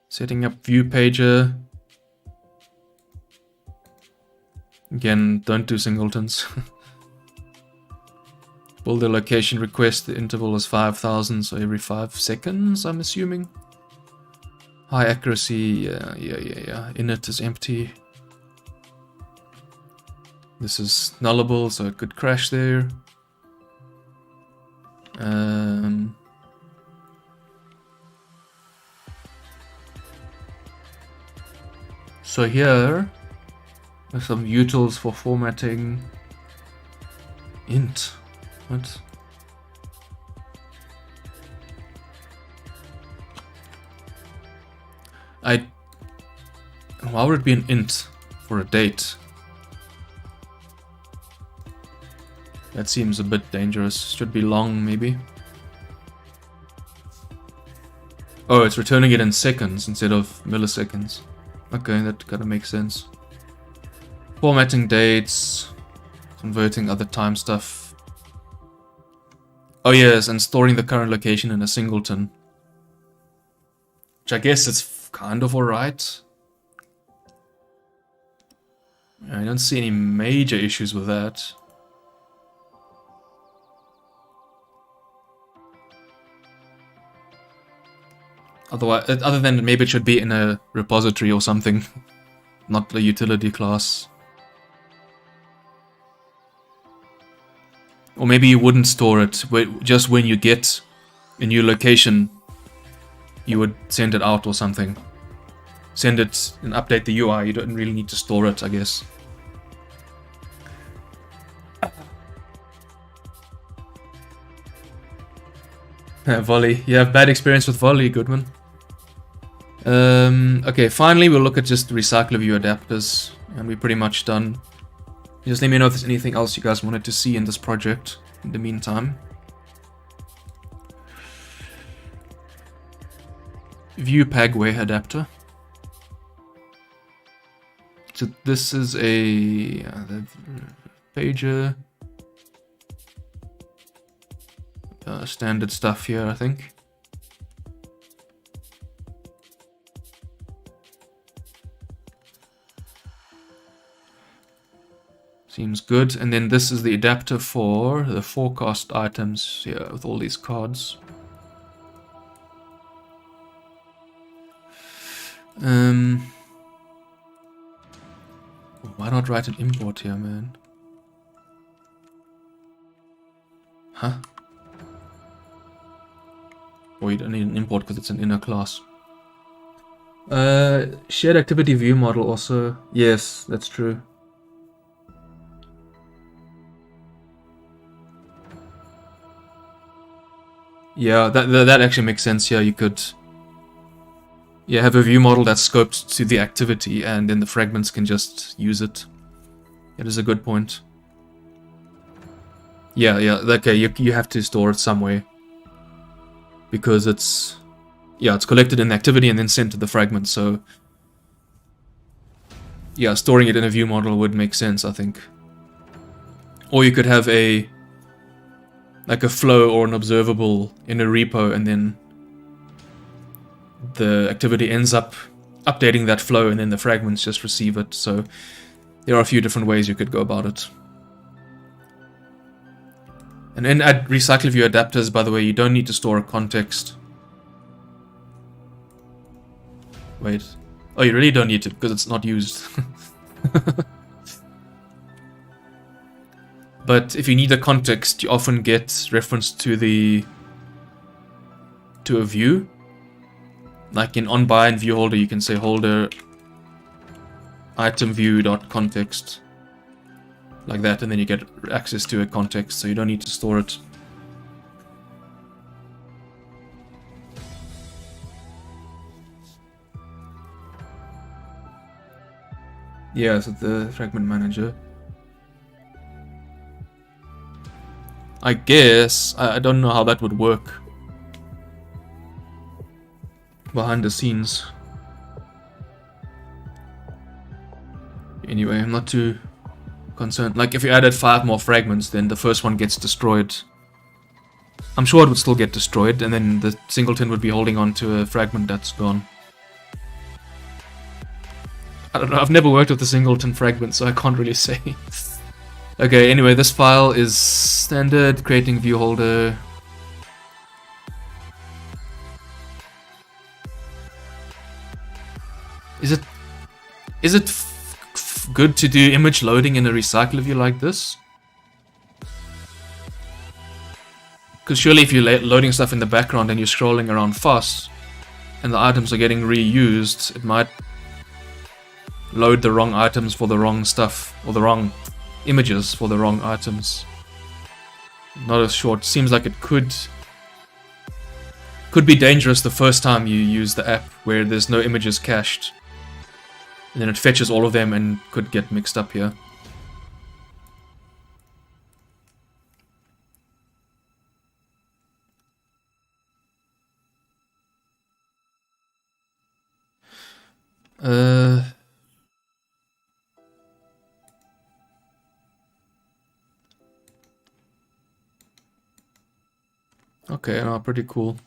Setting up view pager. Again, don't do singletons. Build the location request, the interval is 5,000, so every 5 seconds, I'm assuming. High accuracy, yeah. Init is empty. This is nullable, so it could crash there. So here, there's some utils for formatting. Int. What? Why would it be an int for a date? That seems a bit dangerous. Should be long, maybe. Oh, it's returning it in seconds instead of milliseconds. Okay, that kind of makes sense. Formatting dates, converting other time stuff. Oh yes, and storing the current location in a singleton. Which I guess it's kind of alright. I don't see any major issues with that. Otherwise, other than maybe it should be in a repository or something, not a utility class. Or maybe you wouldn't store it, just when you get a new location, you would send it out or something. Send it and update the UI, you don't really need to store it, I guess. Volley. You have bad experience with Volley, Goodman. Okay, finally we'll look at just recycle view adapters, and we're pretty much done. Just let me know if there's anything else you guys wanted to see in this project in the meantime. View Pagway adapter. So this is a pager. Standard stuff here, I think. Seems good. And then this is the adapter for the forecast items here with all these cards. Why not write an import here, man? Huh? Or you don't need an import because it's an inner class. Shared activity view model also. Yes, that's true. Yeah, that actually makes sense. Yeah, you could have a view model that's scoped to the activity, and then the fragments can just use it. That is a good point. Yeah, okay, you have to store it somewhere. Because it's collected in the activity and then sent to the fragment, so yeah, storing it in a view model would make sense, I think. Or you could have a flow or an observable in a repo, and then the activity ends up updating that flow, and then the fragments just receive it. So there are a few different ways you could go about it. And in recycle view adapters, by the way, you don't need to store a context. Wait. Oh, you really don't need to, because it's not used. But if you need a context, you often get reference to a view. Like in onBind view holder, you can say holder item view.context. Like that, and then you get access to a context, so you don't need to store it. Yeah, so the fragment manager. I guess, I don't know how that would work behind the scenes. Anyway, I'm not too concerned. Like, if you added 5 more fragments, then the first one gets destroyed. I'm sure it would still get destroyed, and then the singleton would be holding on to a fragment that's gone. I don't know, I've never worked with the singleton fragment, so I can't really say. Okay, anyway, this file is standard, creating view holder. Is it good to do image loading in a recycler view like this? Because surely if you're loading stuff in the background and you're scrolling around fast, and the items are getting reused, it might load the wrong items for the wrong stuff, or the wrong images for the wrong items. Not as short. Seems like it could be dangerous the first time you use the app where there's no images cached. And then it fetches all of them and could get mixed up here. Okay, no, pretty cool.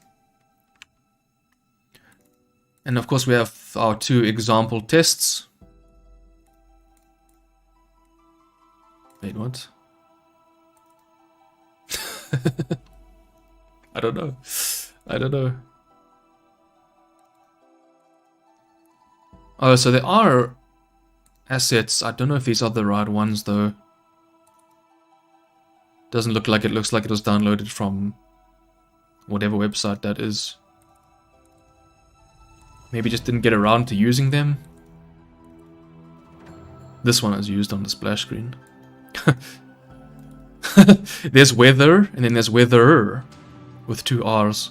And of course we have our 2 example tests. Wait, what? I don't know. Oh, so there are assets. I don't know if these are the right ones though. Doesn't look like it. Looks like it was downloaded from whatever website that is. Maybe just didn't get around to using them. This one is used on the splash screen. There's weather, and then there's weather with 2 R's.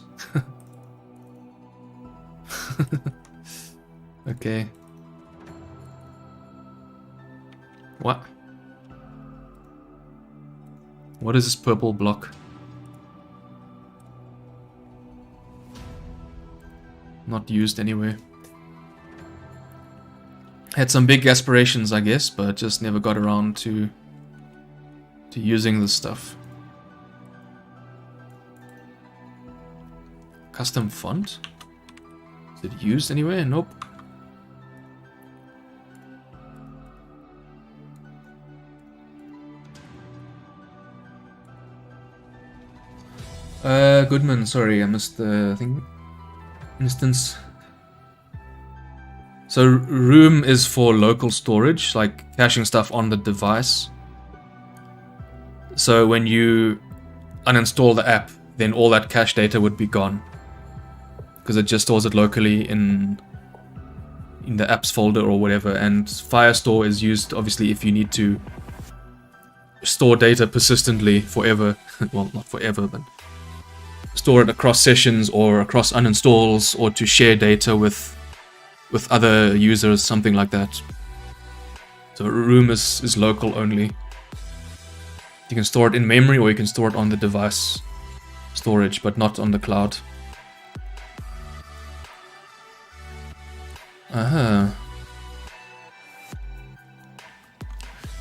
Okay. What? What is this purple block? Not used anyway. Had some big aspirations, I guess, but just never got around to using this stuff. Custom font? Is it used anywhere? Nope. Goodman, sorry, I missed the thing. Instance. So room is for local storage, like caching stuff on the device. So when you uninstall the app, then all that cache data would be gone, because it just stores it locally in the apps folder or whatever. And Firestore is used obviously if you need to store data persistently forever. Well, not forever, but store it across sessions or across uninstalls, or to share data with other users, something like that. So room is local only. You can store it in memory, or you can store it on the device storage, but not on the cloud.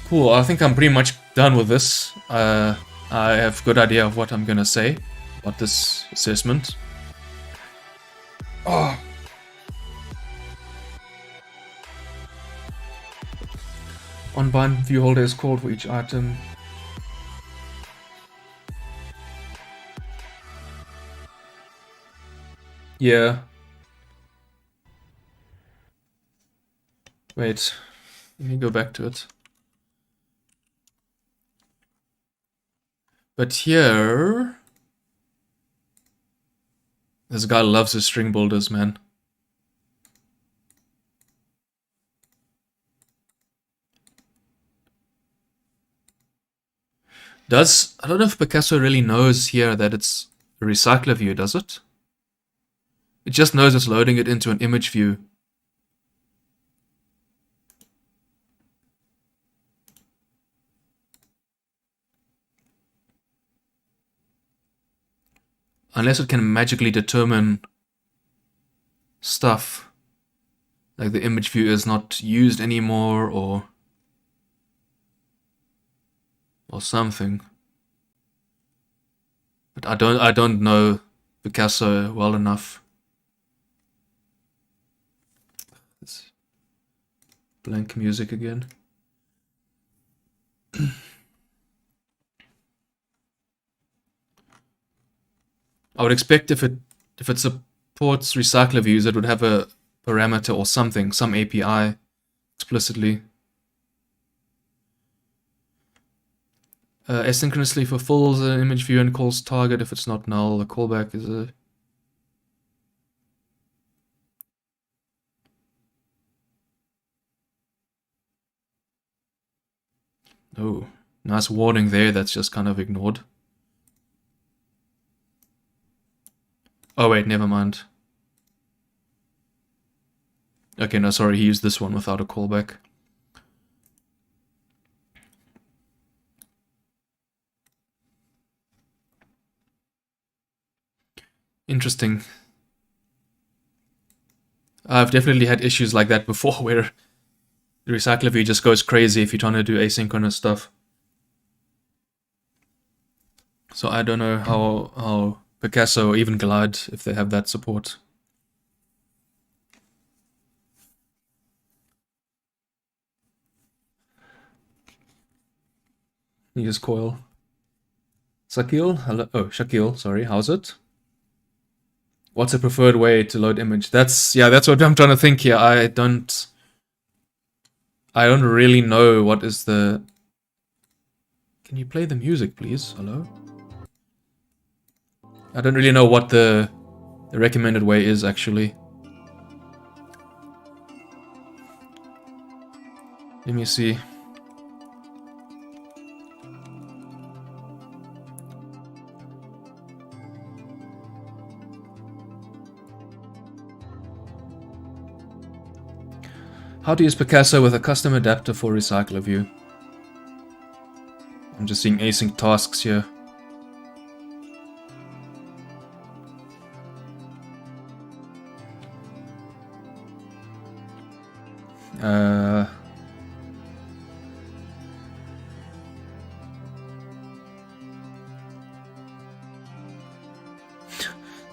Cool, I think I'm pretty much done with this. I have a good idea of what I'm gonna say about this assessment. Oh. On bind view holder is called for each item. Yeah. Wait, let me go back to it. But here, this guy loves his string builders, man. I don't know if Picasso really knows here that it's a recycler view, does it? It just knows it's loading it into an image view. Unless it can magically determine stuff, like the image view is not used anymore, or or something. But I don't know Picasso well enough. It's blank music again. I would expect if it supports recycler views, it would have a parameter or something, some API explicitly. Asynchronously fulfills an image view and calls target if it's not null. The callback is a... Oh, nice warning there that's just kind of ignored. Oh wait, never mind. Okay, no, sorry, he used this one without a callback. Interesting. I've definitely had issues like that before where the recycler view just goes crazy if you're trying to do asynchronous stuff. So I don't know how Picasso or even Glide, if they have that support. Use coil. Shakil, hello. Oh, Shakil, sorry. How's it? What's a preferred way to load image? That's what I'm trying to think here. I don't really know what is the... Can you play the music, please? Hello? I don't really know what the recommended way is, actually. Let me see. How to use Picasso with a custom adapter for recycler view. I'm just seeing async tasks here.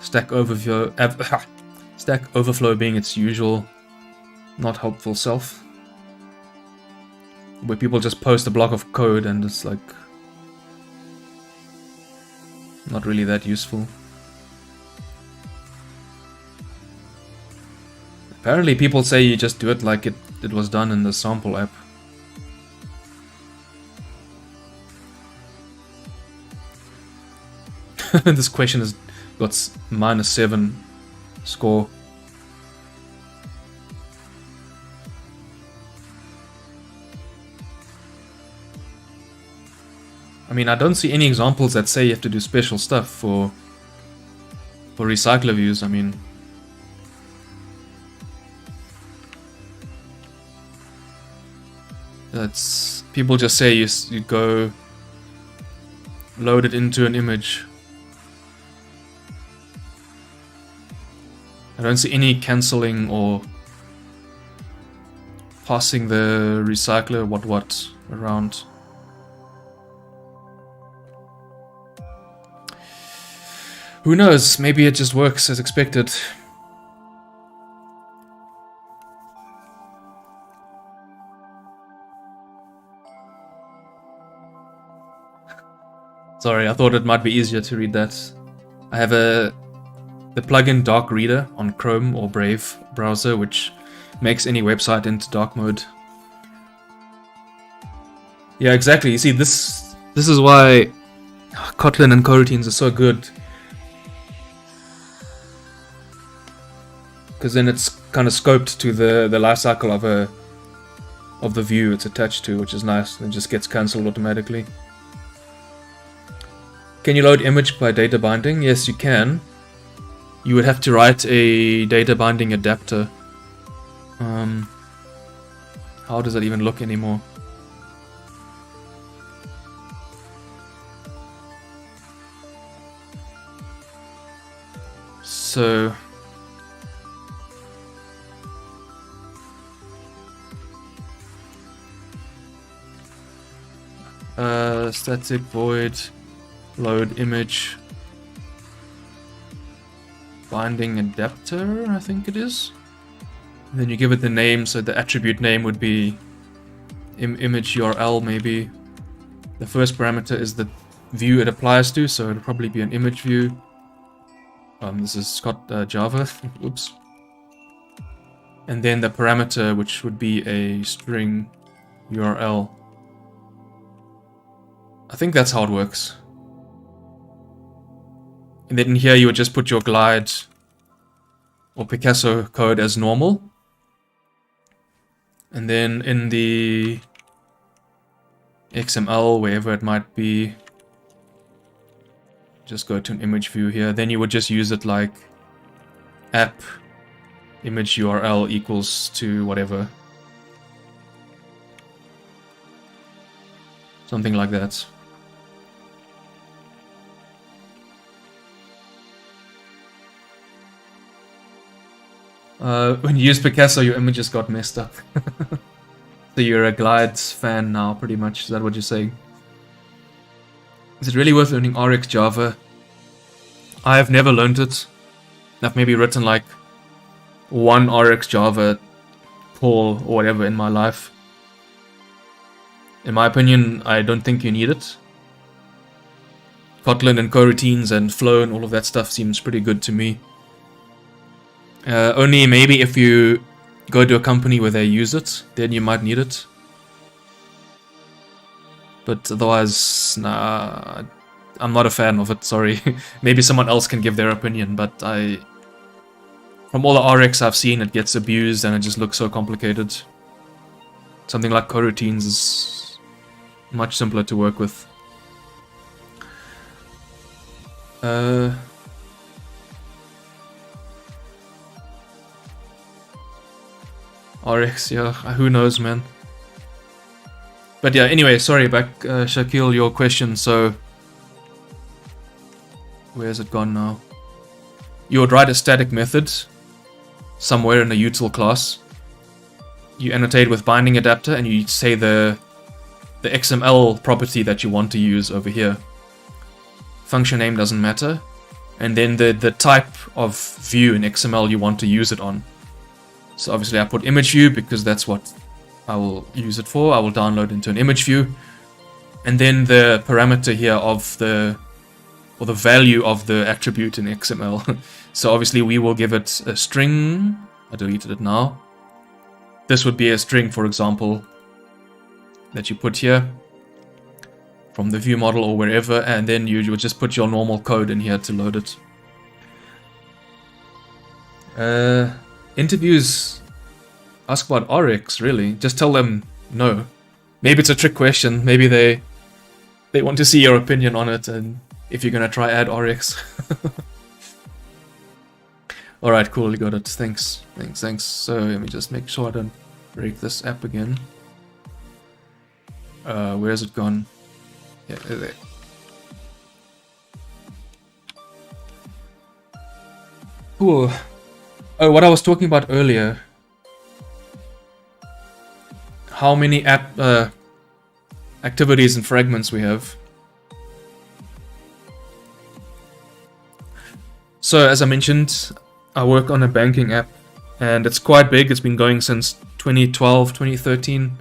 Stack Overflow being its usual not helpful self, where people just post a block of code and it's like not really that useful. Apparently people say you just do it like it was done in the sample app. This question has got -7 score. I mean, I don't see any examples that say you have to do special stuff for recycler views. I mean, that's... people just say you go load it into an image. I don't see any cancelling or passing the recycler what around. Who knows? Maybe it just works as expected. Sorry, I thought it might be easier to read that. I have the plugin Dark Reader on Chrome or Brave browser, which makes any website into dark mode. Yeah, exactly. You see, this is why Kotlin and coroutines are so good. Because then it's kind of scoped to the lifecycle of the view it's attached to, which is nice. It just gets cancelled automatically. Can you load image by data binding? Yes, you can. You would have to write a data binding adapter. How does that even look anymore? So... Static void load image binding adapter, I think it is. And then you give it the name, so the attribute name would be image URL maybe. The first parameter is the view it applies to, so it'll probably be an image view. This is Scott Java. Oops. And then the parameter, which would be a string URL. I think that's how it works. And then in here you would just put your Glide or Picasso code as normal. And then in the XML, wherever it might be, just go to an image view here. Then you would just use it like app image URL equals to whatever. Something like that. When you use Picasso, your images got messed up. So you're a Glide fan now, pretty much. Is that what you're saying? Is it really worth learning RX Java? I have never learned it. I've maybe written like one RX Java call or whatever in my life. In my opinion, I don't think you need it. Kotlin and coroutines and flow and all of that stuff seems pretty good to me. Only maybe if you go to a company where they use it, then you might need it. But otherwise, nah, I'm not a fan of it, sorry. Maybe someone else can give their opinion, but from all the RX I've seen, it gets abused and it just looks so complicated. Something like coroutines is much simpler to work with. RX, yeah, who knows, man. But yeah, anyway, sorry, back, Shaquille, your question, so... Where's it gone now? You would write a static method somewhere in a util class. You annotate with binding adapter, and you say the XML property that you want to use over here. Function name doesn't matter. And then the type of view in XML you want to use it on. So obviously I put image view because that's what I will use it for. I will download into an image view. And then the parameter here of the value of the attribute in XML. So obviously we will give it a string. I deleted it now. This would be a string, for example, that you put here from the view model or wherever, and then you would just put your normal code in here to load it. Interviews ask about RX, really. Just tell them no. Maybe it's a trick question. Maybe they want to see your opinion on it, and if you're gonna try add RX. Alright, cool, you got it. Thanks. So let me just make sure I don't break this app again. Where's it gone? Yeah, there. Cool. Oh, what I was talking about earlier. How many activities and fragments we have. So, as I mentioned, I work on a banking app, and it's quite big. It's been going since 2012, 2013.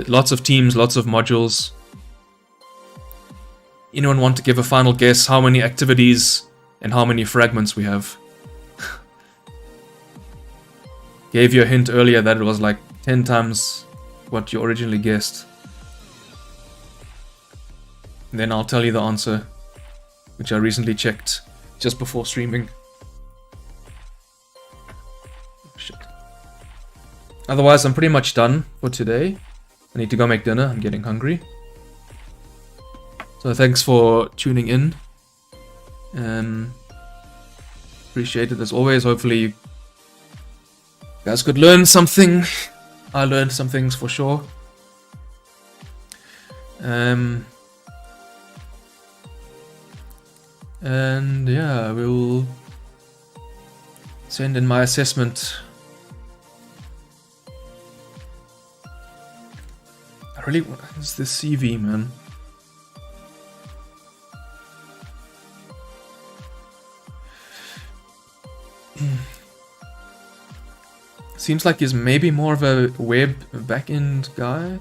Lots of teams, lots of modules. Anyone want to give a final guess how many activities and how many fragments we have? Gave you a hint earlier that it was like 10 times what you originally guessed. And then I'll tell you the answer, which I recently checked just before streaming. Oh, shit. Otherwise, I'm pretty much done for today. I need to go make dinner. I'm getting hungry. So thanks for tuning in. Appreciate it as always. Hopefully you guys could learn something. I learned some things for sure. And yeah, we'll send in my assessment I really want... It's the CV, man. Seems like he's maybe more of a web backend guy.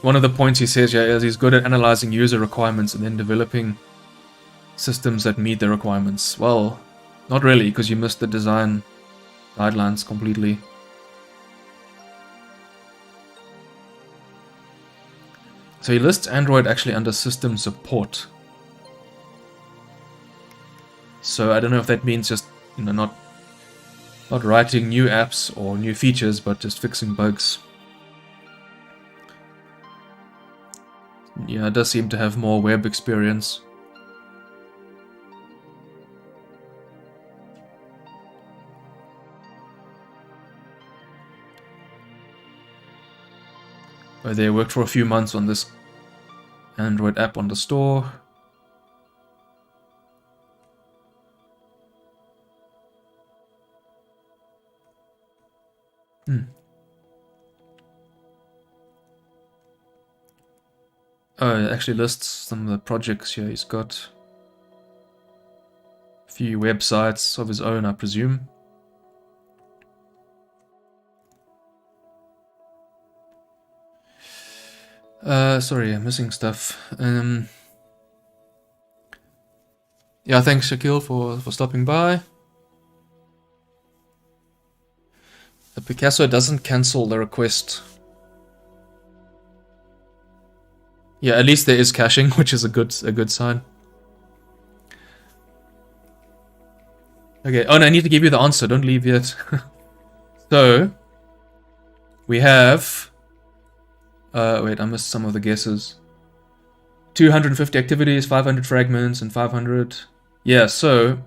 One of the points he says, yeah, is he's good at analyzing user requirements and then developing systems that meet the requirements. Well, not really, because you missed the design guidelines completely. So he lists Android actually under system support. So I don't know if that means just, you know, not writing new apps or new features, but just fixing bugs. Yeah, it does seem to have more web experience. Oh, they worked for a few months on this Android app on the store. Oh, it actually lists some of the projects here. He's got a few websites of his own, I presume. Sorry, I'm missing stuff. Yeah, thanks Shaquille for stopping by. The Picasso doesn't cancel the request. Yeah, at least there is caching, which is a good sign. Okay, oh no, I need to give you the answer, don't leave yet. So, we have... wait, I missed some of the guesses. 250 activities, 500 fragments, and 500... Yeah, so,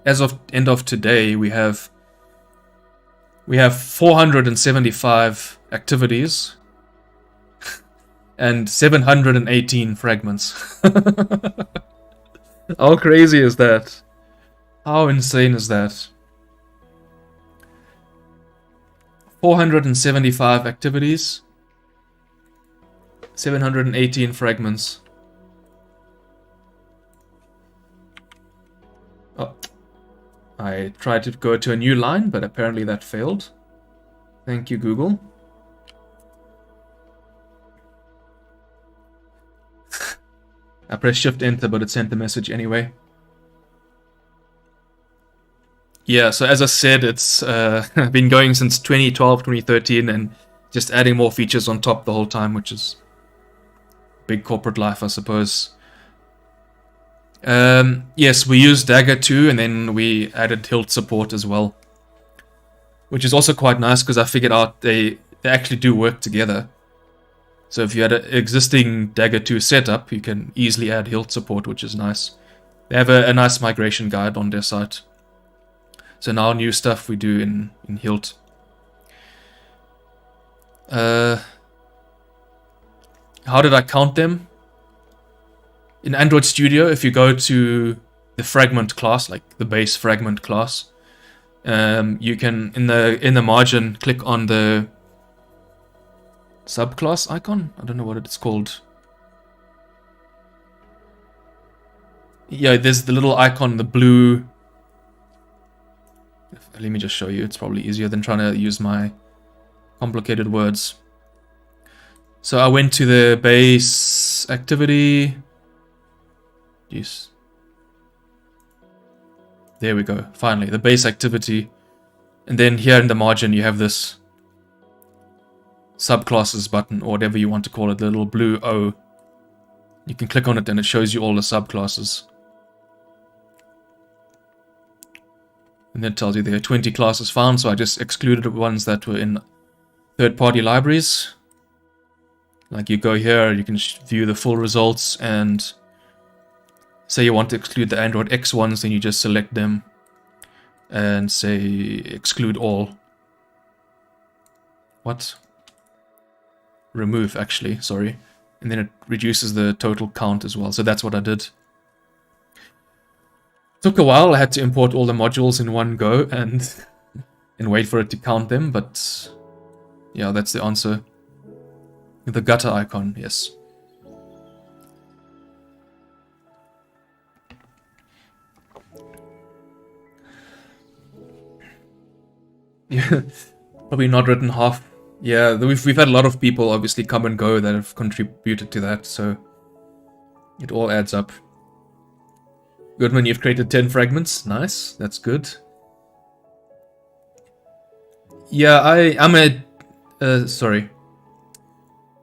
as of end of today, we have 475 activities and 718 fragments. How crazy is that? How insane is that? 475 activities, 718 fragments. Oh, I tried to go to a new line, but apparently that failed. Thank you, Google. I pressed Shift Enter, but it sent the message anyway. Yeah, so as I said, it's been going since 2012, 2013, and just adding more features on top the whole time, which is big corporate life, I suppose. Yes, we used Dagger too, and then we added Hilt support as well, which is also quite nice because I figured out they actually do work together. So if you had an existing Dagger 2 setup, you can easily add Hilt support, which is nice. They have a nice migration guide on their site. So now new stuff we do in Hilt. How did I count them? In Android Studio, if you go to the fragment class, like the base fragment class, you can in the margin click on the subclass icon. I don't know what it's called. Yeah, there's the little icon, the blue. Let me just show you. It's probably easier than trying to use my complicated words. So I went to the base activity. Jeez. There we go. Finally, the base activity. And then here in the margin, you have this subclasses button, or whatever you want to call it, the little blue O. You can click on it and it shows you all the subclasses. And then it tells you there are 20 classes found, so I just excluded the ones that were in third-party libraries. Like you go here, you can view the full results, and say you want to exclude the Android X ones, then you just select them and say exclude all. What? Remove, actually, sorry. And then it reduces the total count as well, so that's what I did. Took a while. I had to import all the modules in one go, and and wait for it to count them, but yeah, that's the answer. The gutter icon, yes. Yeah, probably not written half. Yeah, we've had a lot of people obviously come and go that have contributed to that, so it all adds up. Goodman, you've created 10 fragments. Nice, that's good. Yeah, I'm a... sorry.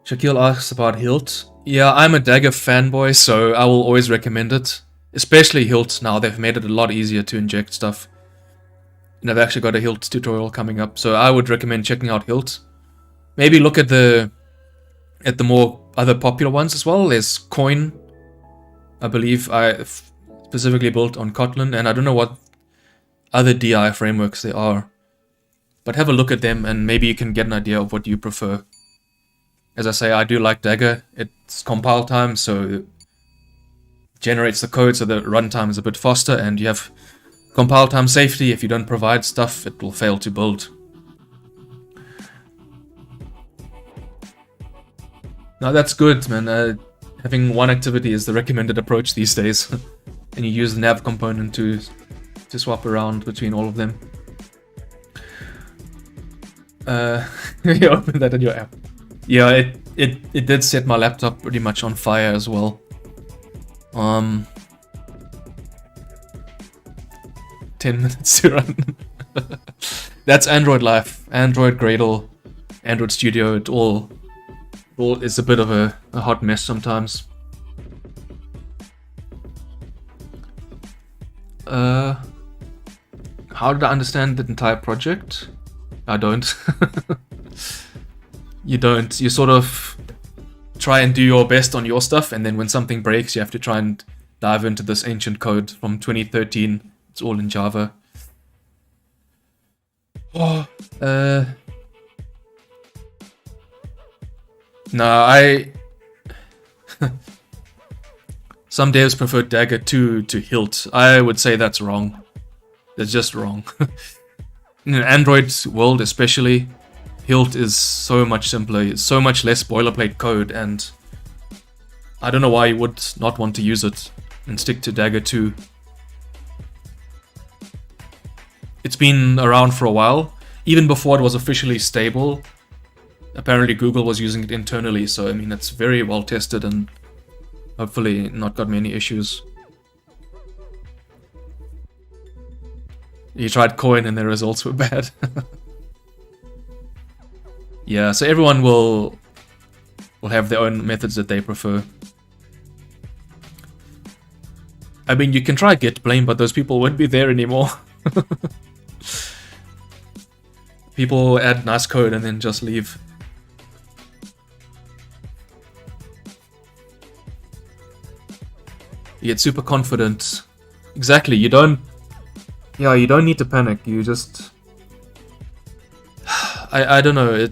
Shaquille asks about Hilt. Yeah, I'm a Dagger fanboy, so I will always recommend it. Especially Hilt now, they've made it a lot easier to inject stuff. And I've actually got a Hilt tutorial coming up, so I would recommend checking out Hilt. Maybe look at the more other popular ones as well. There's Coin, I believe, I specifically built on Kotlin, and I don't know what other DI frameworks there are. But have a look at them, and maybe you can get an idea of what you prefer. As I say, I do like Dagger. It's compile time, so it generates the code, so the runtime is a bit faster, and you have compile time safety. If you don't provide stuff, it will fail to build. Now that's good, man. Having one activity is the recommended approach these days. And you use the nav component to swap around between all of them. You open that in your app. Yeah, it did set my laptop pretty much on fire as well. 10 minutes to run. That's Android life. Android Gradle, Android Studio, it all is a bit of a hot mess sometimes. How did I understand the entire project? I don't. You don't. You sort of try and do your best on your stuff, and then when something breaks, you have to try and dive into this ancient code from 2013. It's all in Java. Oh, no, some devs prefer Dagger 2 to Hilt. I would say that's wrong. That's just wrong. In an Android world especially, Hilt is so much simpler, it's so much less boilerplate code, and I don't know why you would not want to use it and stick to Dagger 2. It's been around for a while, even before it was officially stable. Apparently Google was using it internally, so I mean it's very well tested and hopefully not got many issues. You tried Coin and the results were bad. Yeah, so everyone will have their own methods that they prefer. I mean, you can try git blame, but those people won't be there anymore. People add nice code and then just leave. You get super confident. Exactly, you don't need to panic. You just I don't know,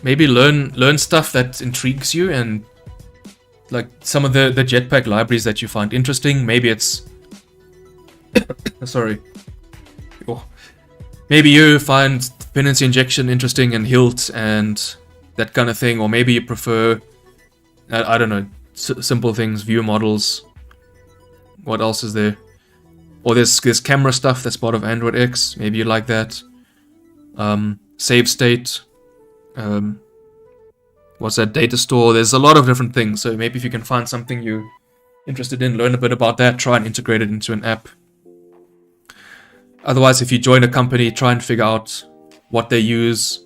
maybe learn stuff that intrigues you, and like some of the Jetpack libraries that you find interesting. Maybe it's sorry. Oh. Maybe you find dependency injection interesting and Hilt and that kind of thing, or maybe you prefer I don't know, simple things, view models. What else is there? Or there's camera stuff that's part of Android X. Maybe you like that. Save state. What's that? Data store. There's a lot of different things. So maybe if you can find something you're interested in, learn a bit about that, try and integrate it into an app. Otherwise, if you join a company, try and figure out what they use.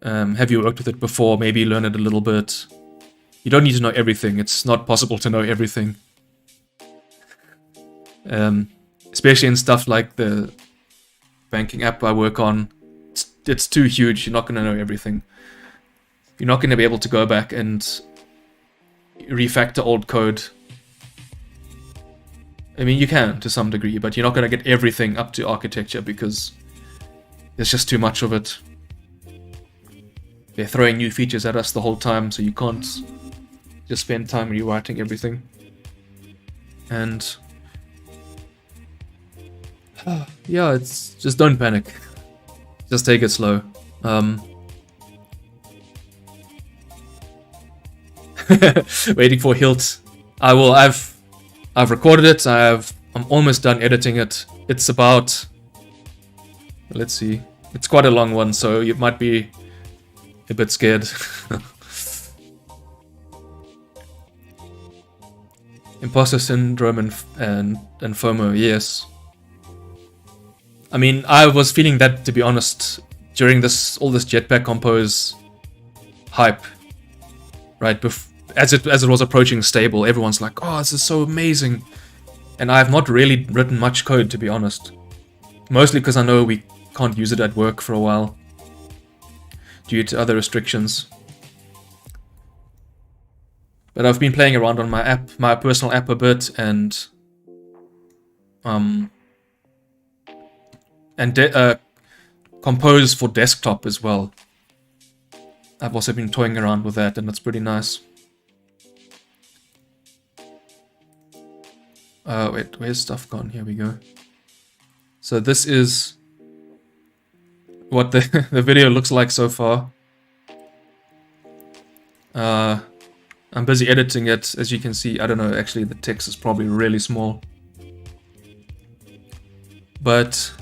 Have you worked with it before? Maybe learn it a little bit. You don't need to know everything. It's not possible to know everything. Especially in stuff like the banking app I work on. It's too huge. You're not going to know everything. You're not going to be able to go back and refactor old code. I mean, you can to some degree, but you're not going to get everything up to architecture because there's just too much of it. They're throwing new features at us the whole time, so you can't just spend time rewriting everything. And Yeah, it's just don't panic. Just take it slow. Waiting for Hilt. I will. I've recorded it. I'm almost done editing it. It's about. Let's see. It's quite a long one, so you might be a bit scared. Imposter syndrome and FOMO. Yes. I mean, I was feeling that, to be honest, during all this Jetpack Compose hype, right? As it was approaching stable, everyone's like, "Oh, this is so amazing," and I have not really written much code, to be honest. Mostly because I know we can't use it at work for a while due to other restrictions. But I've been playing around on my personal app a bit, and Compose for desktop as well. I've also been toying around with that, and it's pretty nice. Wait, where's stuff gone? Here we go. So this is what the video looks like so far. I'm busy editing it, as you can see. I don't know, actually the text is probably really small. But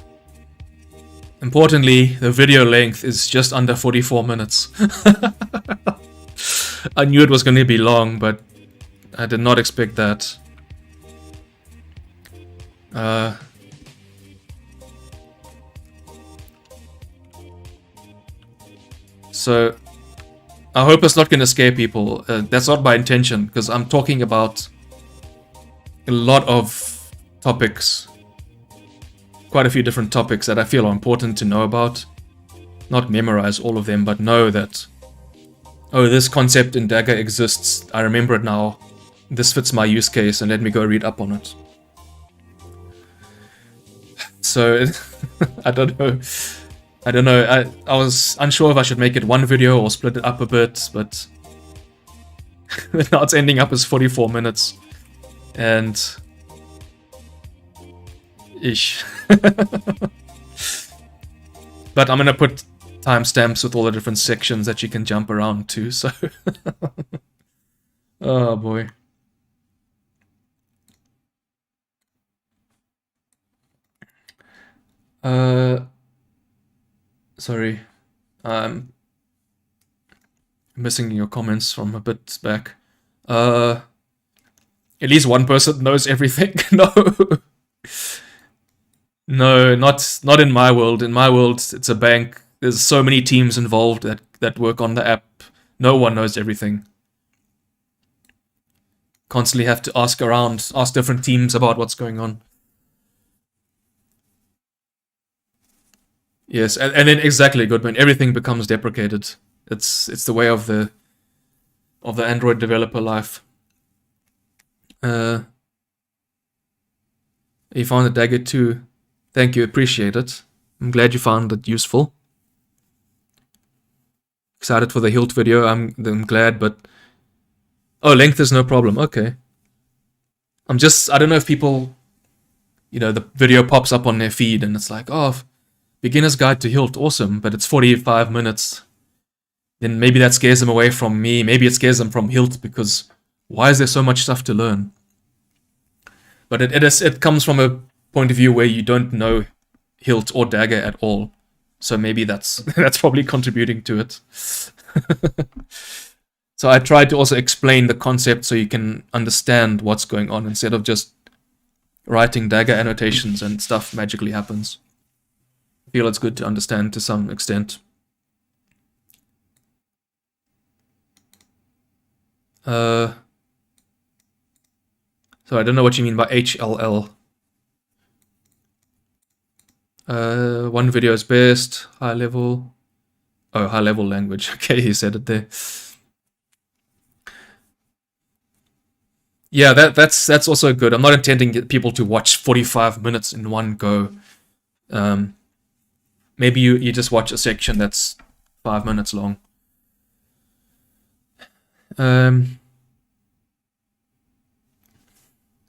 importantly, the video length is just under 44 minutes. I knew it was going to be long, but I did not expect that. So I hope it's not going to scare people. That's not my intention, because I'm talking about a lot of topics, quite a few different topics that I feel are important to know about. Not memorize all of them, but know that, oh, this concept in Dagger exists, I remember it now, this fits my use case, and let me go read up on it. So, I don't know. I was unsure if I should make it one video or split it up a bit, but now it's ending up as 44 minutes. And ish. But I'm gonna put timestamps with all the different sections that you can jump around to, so oh boy. Sorry, I'm missing your comments from a bit back. At least one person knows everything. No, not in my world. In my world, it's a bank. There's so many teams involved that work on the app. No one knows everything. Constantly have to ask different teams about what's going on. Yes, and then exactly, Goodman. Everything becomes deprecated. It's the way of the Android developer life. You found the Dagger 2. Thank you, appreciate it. I'm glad you found it useful. Excited for the Hilt video. I'm glad, but oh, length is no problem. Okay. I don't know if people, the video pops up on their feed and it's like, oh, beginner's guide to Hilt, awesome, but it's 45 minutes. Then maybe that scares them away from me. Maybe it scares them from Hilt, because why is there so much stuff to learn? But it comes from a point of view where you don't know Hilt or Dagger at all. So maybe that's probably contributing to it. So I tried to also explain the concept so you can understand what's going on, instead of just writing Dagger annotations and stuff magically happens. I feel it's good to understand to some extent. So I don't know what you mean by HLL. One video is best, high level. Oh, high level language. Okay, he said it there. Yeah, that's also good. I'm not intending people to watch 45 minutes in one go. Maybe you just watch a section that's 5 minutes long.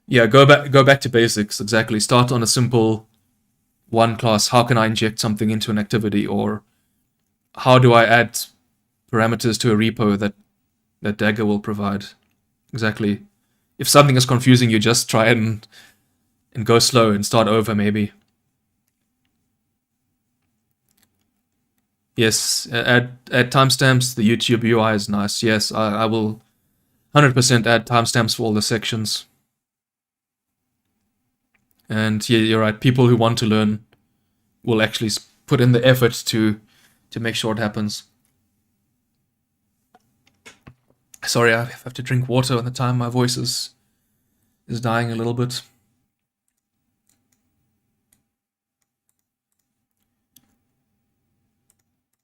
Yeah, go back to basics. Exactly. Start on a simple one class, how can I inject something into an activity, or how do I add parameters to a repo that Dagger will provide. Exactly. If something is confusing you, just try and go slow and start over maybe. Yes, add timestamps. The YouTube UI is nice. Yes, I will 100% add timestamps for all the sections. And yeah, you're right. People who want to learn will actually put in the effort to make sure it happens. Sorry, I have to drink water on the time. My voice is dying a little bit.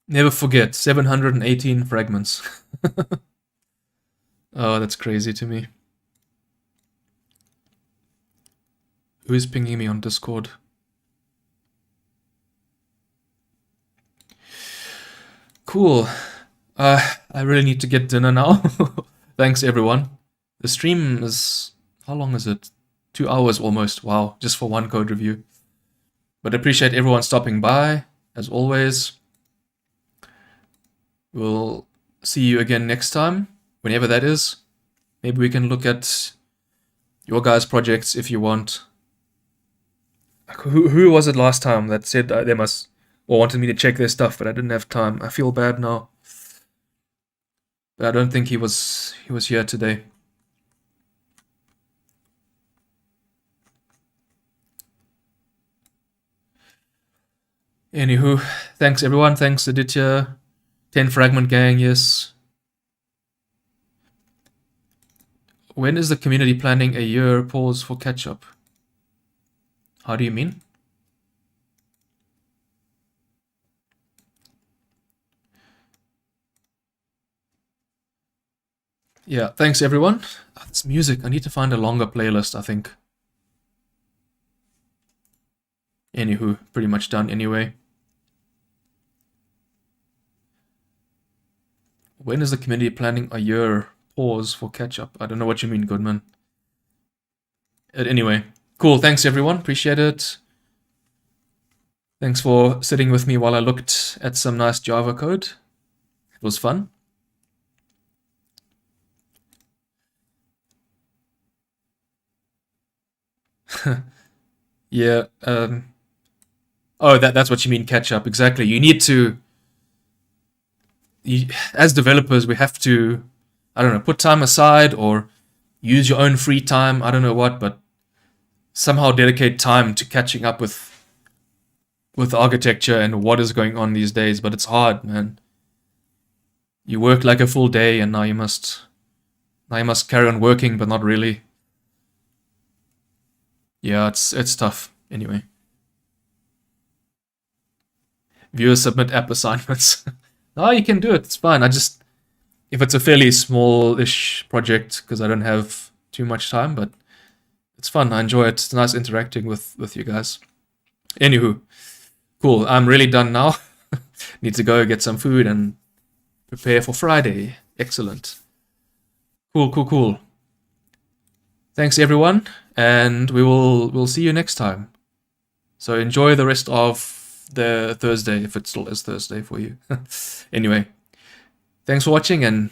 Never forget, 718 fragments. Oh, that's crazy to me. Who is pinging me on Discord? Cool. I really need to get dinner now. Thanks, everyone. The stream is... how long is it? 2 hours almost. Wow, just for one code review. But I appreciate everyone stopping by, as always. We'll see you again next time, whenever that is. Maybe we can look at your guys' projects if you want. Who was it last time that said they must... or wanted me to check their stuff, but I didn't have time. I feel bad now. But I don't think he was here today. Anywho, thanks everyone. Thanks Aditya. 10 fragment gang, yes. When is the community planning a year pause for catch up? How do you mean? Yeah, thanks everyone. Oh, this music, I need to find a longer playlist, I think. Anywho, pretty much done anyway. When is the community planning a year pause for catch-up? I don't know what you mean, Goodman. Anyway, cool. Thanks, everyone. Appreciate it. Thanks for sitting with me while I looked at some nice Java code. It was fun. Yeah. Oh, that's what you mean, catch-up. Exactly. You need to... as developers, we have to, I don't know, put time aside or use your own free time, I don't know what, but somehow dedicate time to catching up with architecture and what is going on these days. But it's hard, man. You work like a full day and now you must carry on working, but not really. Yeah, it's tough. Anyway. Viewers submit app assignments. No, you can do it. It's fine. If it's a fairly small-ish project, because I don't have too much time, but it's fun. I enjoy it. It's nice interacting with you guys. Anywho, cool. I'm really done now. Need to go get some food and prepare for Friday. Excellent. Cool. Thanks, everyone, and we'll see you next time. So enjoy the rest of the Thursday, if it still is Thursday for you. Anyway, thanks for watching and